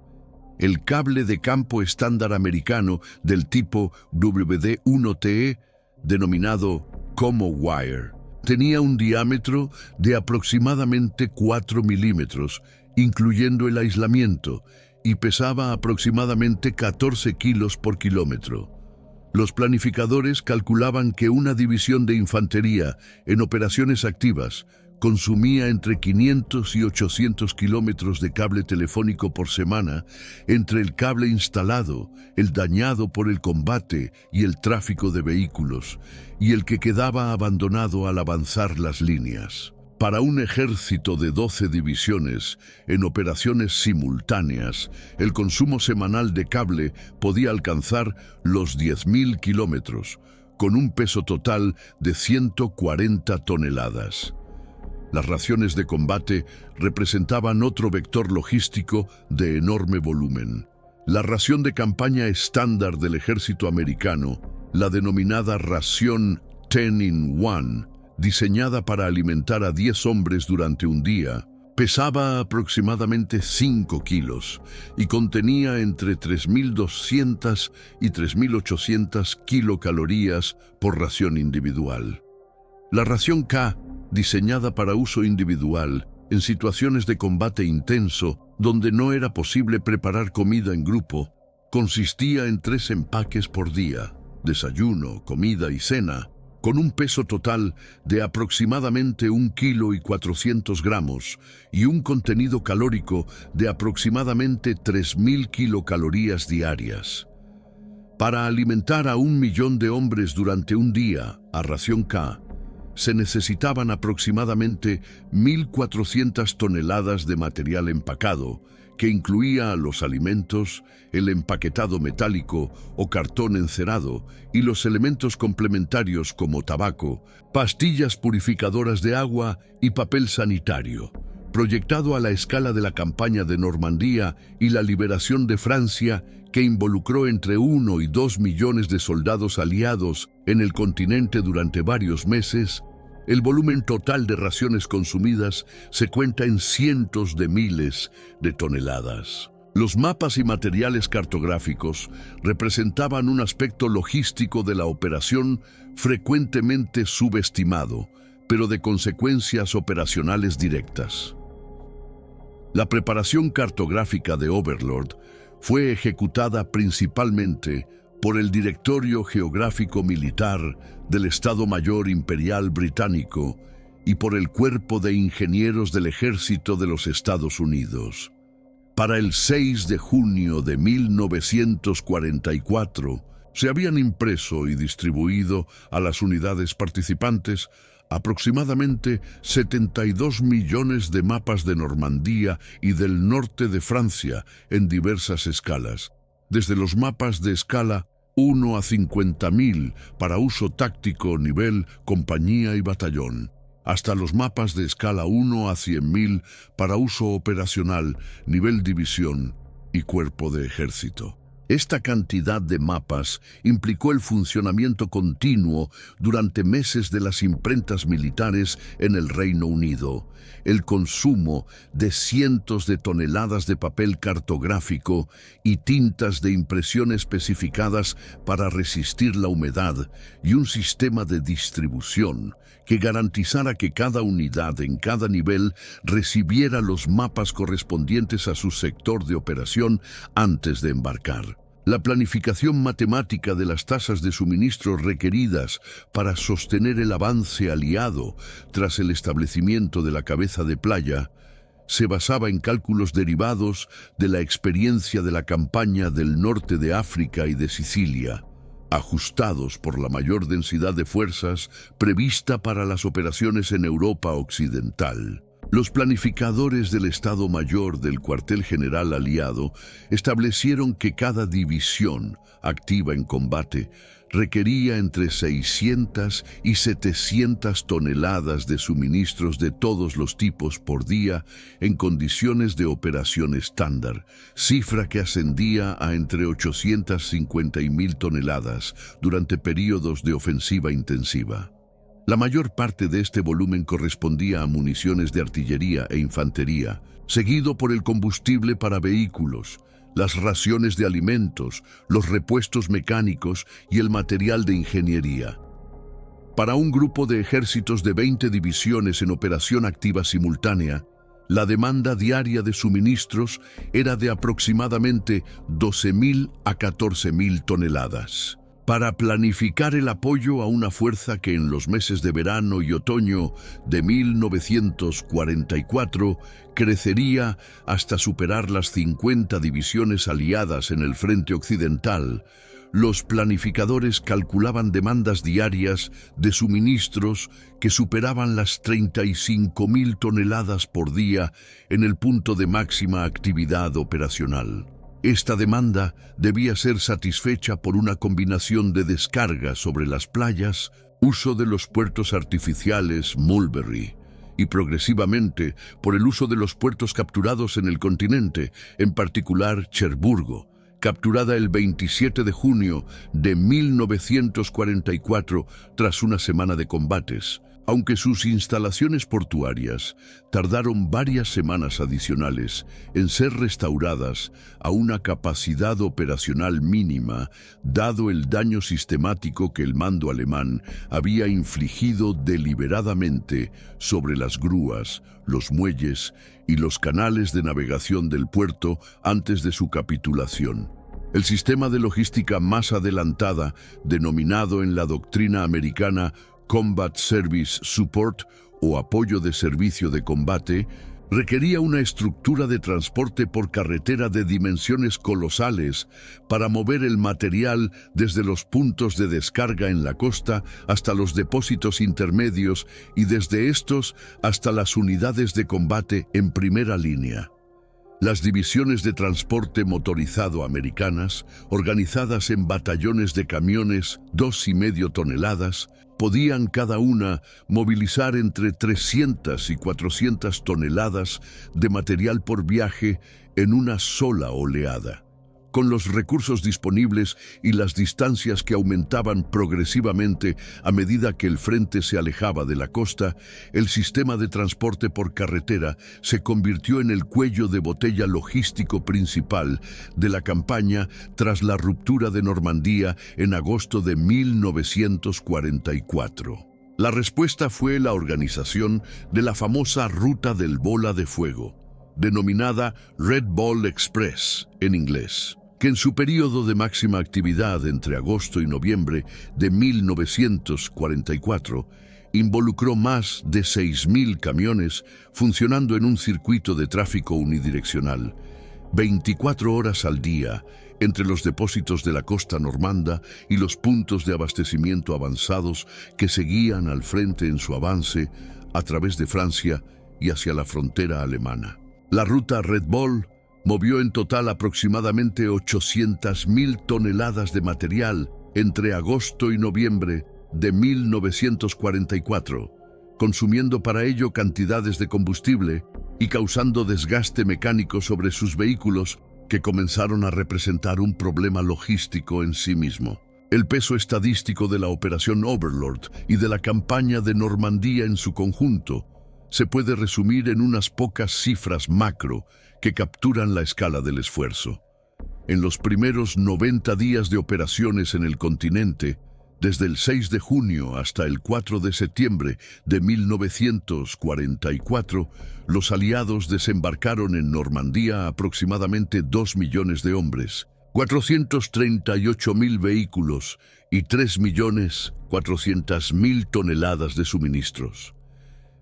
El cable de campo estándar americano del tipo WD-1TE, denominado ComoWire, tenía un diámetro de aproximadamente 4 milímetros, incluyendo el aislamiento, y pesaba aproximadamente 14 kilos por kilómetro. Los planificadores calculaban que una división de infantería en operaciones activas consumía entre 500 y 800 kilómetros de cable telefónico por semana entre el cable instalado, el dañado por el combate y el tráfico de vehículos, y el que quedaba abandonado al avanzar las líneas. Para un ejército de 12 divisiones en operaciones simultáneas, el consumo semanal de cable podía alcanzar los 10.000 kilómetros, con un peso total de 140 toneladas. Las raciones de combate representaban otro vector logístico de enorme volumen. La ración de campaña estándar del ejército americano, la denominada ración 10-in-1, diseñada para alimentar a 10 hombres durante un día, pesaba aproximadamente 5 kilos y contenía entre 3.200 y 3.800 kilocalorías por ración individual. La ración K, diseñada para uso individual, en situaciones de combate intenso, donde no era posible preparar comida en grupo, consistía en 3 empaques por día, desayuno, comida y cena, con un peso total de aproximadamente 1,4 kg y un contenido calórico de aproximadamente 3.000 kilocalorías diarias. Para alimentar a 1 millón de hombres durante un día, a ración K, se necesitaban aproximadamente 1.400 toneladas de material empacado, que incluía los alimentos, el empaquetado metálico o cartón encerado y los elementos complementarios como tabaco, pastillas purificadoras de agua y papel sanitario. Proyectado a la escala de la campaña de Normandía y la liberación de Francia, que involucró entre 1 y 2 millones de soldados aliados en el continente durante varios meses, el volumen total de raciones consumidas se cuenta en cientos de miles de toneladas. Los mapas y materiales cartográficos representaban un aspecto logístico de la operación frecuentemente subestimado, pero de consecuencias operacionales directas. La preparación cartográfica de Overlord fue ejecutada principalmente por el Directorio Geográfico Militar del Estado Mayor Imperial Británico y por el Cuerpo de Ingenieros del Ejército de los Estados Unidos. Para el 6 de junio de 1944, se habían impreso y distribuido a las unidades participantes aproximadamente 72 millones de mapas de Normandía y del norte de Francia en diversas escalas, desde los mapas de escala 1 a 50.000 para uso táctico nivel compañía y batallón, hasta los mapas de escala 1 a 100.000 para uso operacional nivel división y cuerpo de ejército. Esta cantidad de mapas implicó el funcionamiento continuo durante meses de las imprentas militares en el Reino Unido, el consumo de cientos de toneladas de papel cartográfico y tintas de impresión especificadas para resistir la humedad y un sistema de distribución que garantizara que cada unidad en cada nivel recibiera los mapas correspondientes a su sector de operación antes de embarcar. La planificación matemática de las tasas de suministro requeridas para sostener el avance aliado tras el establecimiento de la cabeza de playa se basaba en cálculos derivados de la experiencia de la campaña del norte de África y de Sicilia, ajustados por la mayor densidad de fuerzas prevista para las operaciones en Europa Occidental. Los planificadores del Estado Mayor del Cuartel General Aliado establecieron que cada división activa en combate requería entre 600 y 700 toneladas de suministros de todos los tipos por día en condiciones de operación estándar, cifra que ascendía a entre 850 y 1.000 toneladas durante periodos de ofensiva intensiva. La mayor parte de este volumen correspondía a municiones de artillería e infantería, seguido por el combustible para vehículos, las raciones de alimentos, los repuestos mecánicos y el material de ingeniería. Para un grupo de ejércitos de 20 divisiones en operación activa simultánea, la demanda diaria de suministros era de aproximadamente 12.000 a 14.000 toneladas. Para planificar el apoyo a una fuerza que en los meses de verano y otoño de 1944 crecería hasta superar las 50 divisiones aliadas en el frente occidental, los planificadores calculaban demandas diarias de suministros que superaban las 35.000 toneladas por día en el punto de máxima actividad operacional. Esta demanda debía ser satisfecha por una combinación de descarga sobre las playas, uso de los puertos artificiales Mulberry y progresivamente por el uso de los puertos capturados en el continente, en particular Cherburgo, capturada el 27 de junio de 1944 tras una semana de combates. Aunque sus instalaciones portuarias tardaron varias semanas adicionales en ser restauradas a una capacidad operacional mínima, dado el daño sistemático que el mando alemán había infligido deliberadamente sobre las grúas, los muelles y los canales de navegación del puerto antes de su capitulación. El sistema de logística más adelantada, denominado en la doctrina americana Combat Service Support o apoyo de servicio de combate, requería una estructura de transporte por carretera de dimensiones colosales para mover el material desde los puntos de descarga en la costa hasta los depósitos intermedios y desde estos hasta las unidades de combate en primera línea. Las divisiones de transporte motorizado americanas, organizadas en batallones de camiones 2,5 toneladas, podían cada una movilizar entre 300 y 400 toneladas de material por viaje en una sola oleada. Con los recursos disponibles y las distancias que aumentaban progresivamente a medida que el frente se alejaba de la costa, el sistema de transporte por carretera se convirtió en el cuello de botella logístico principal de la campaña tras la ruptura de Normandía en agosto de 1944. La respuesta fue la organización de la famosa Ruta del Bola de Fuego, denominada Red Ball Express en inglés, que en su periodo de máxima actividad entre agosto y noviembre de 1944 involucró más de 6.000 camiones funcionando en un circuito de tráfico unidireccional, 24 horas al día, entre los depósitos de la costa normanda y los puntos de abastecimiento avanzados que seguían al frente en su avance a través de Francia y hacia la frontera alemana. La ruta Red Ball movió en total aproximadamente 800.000 toneladas de material entre agosto y noviembre de 1944, consumiendo para ello cantidades de combustible y causando desgaste mecánico sobre sus vehículos que comenzaron a representar un problema logístico en sí mismo. El peso estadístico de la Operación Overlord y de la campaña de Normandía en su conjunto se puede resumir en unas pocas cifras macro que capturan la escala del esfuerzo. En los primeros 90 días de operaciones en el continente, desde el 6 de junio hasta el 4 de septiembre de 1944, los aliados desembarcaron en Normandía aproximadamente 2 millones de hombres, 438.000 vehículos y 3.400.000 toneladas de suministros.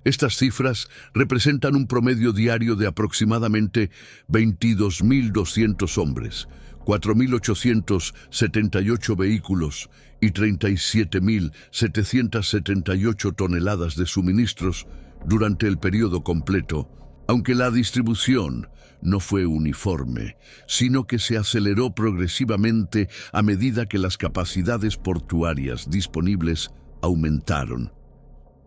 Estas cifras representan un promedio diario de aproximadamente 22.200 hombres, 4.878 vehículos y 37.778 toneladas de suministros durante el periodo completo, aunque la distribución no fue uniforme, sino que se aceleró progresivamente a medida que las capacidades portuarias disponibles aumentaron.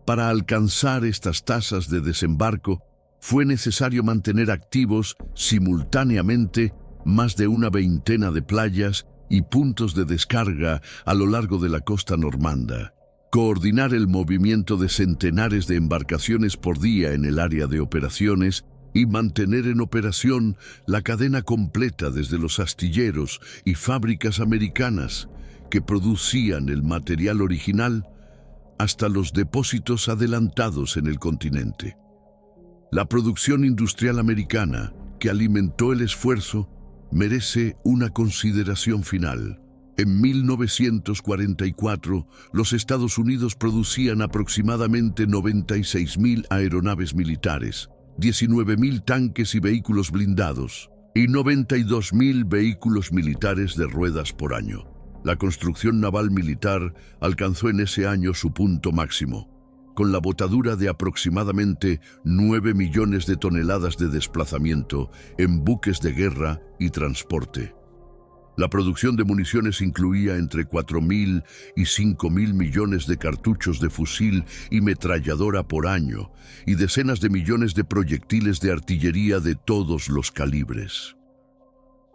Para alcanzar estas tasas de desembarco, fue necesario mantener activos simultáneamente más de una veintena de playas y puntos de descarga a lo largo de la costa normanda, coordinar el movimiento de centenares de embarcaciones por día en el área de operaciones y mantener en operación la cadena completa desde los astilleros y fábricas americanas que producían el material original hasta los depósitos adelantados en el continente. La producción industrial americana, que alimentó el esfuerzo, merece una consideración final. En 1944, los Estados Unidos producían aproximadamente 96.000 aeronaves militares, 19.000 tanques y vehículos blindados, y 92.000 vehículos militares de ruedas por año. La construcción naval militar alcanzó en ese año su punto máximo, con la botadura de aproximadamente 9 millones de toneladas de desplazamiento en buques de guerra y transporte. La producción de municiones incluía entre 4.000 y 5.000 millones de cartuchos de fusil y metralladora por año y decenas de millones de proyectiles de artillería de todos los calibres.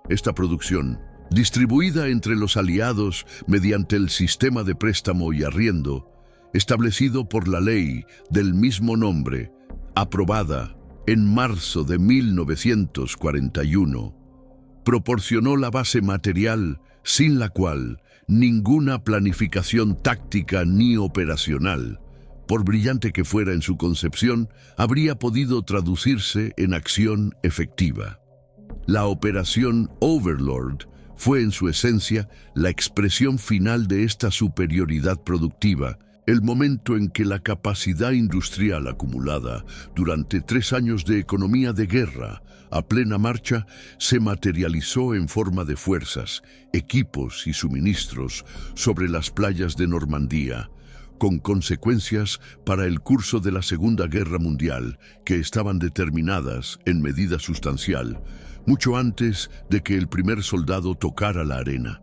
Esta producción, distribuida entre los aliados mediante el sistema de préstamo y arriendo, establecido por la ley del mismo nombre, aprobada en marzo de 1941, proporcionó la base material sin la cual ninguna planificación táctica ni operacional, por brillante que fuera en su concepción, habría podido traducirse en acción efectiva. La operación Overlord fue en su esencia la expresión final de esta superioridad productiva, el momento en que la capacidad industrial acumulada durante 3 años de economía de guerra a plena marcha se materializó en forma de fuerzas, equipos y suministros sobre las playas de Normandía, con consecuencias para el curso de la Segunda Guerra Mundial que estaban determinadas en medida sustancial, mucho antes de que el primer soldado tocara la arena.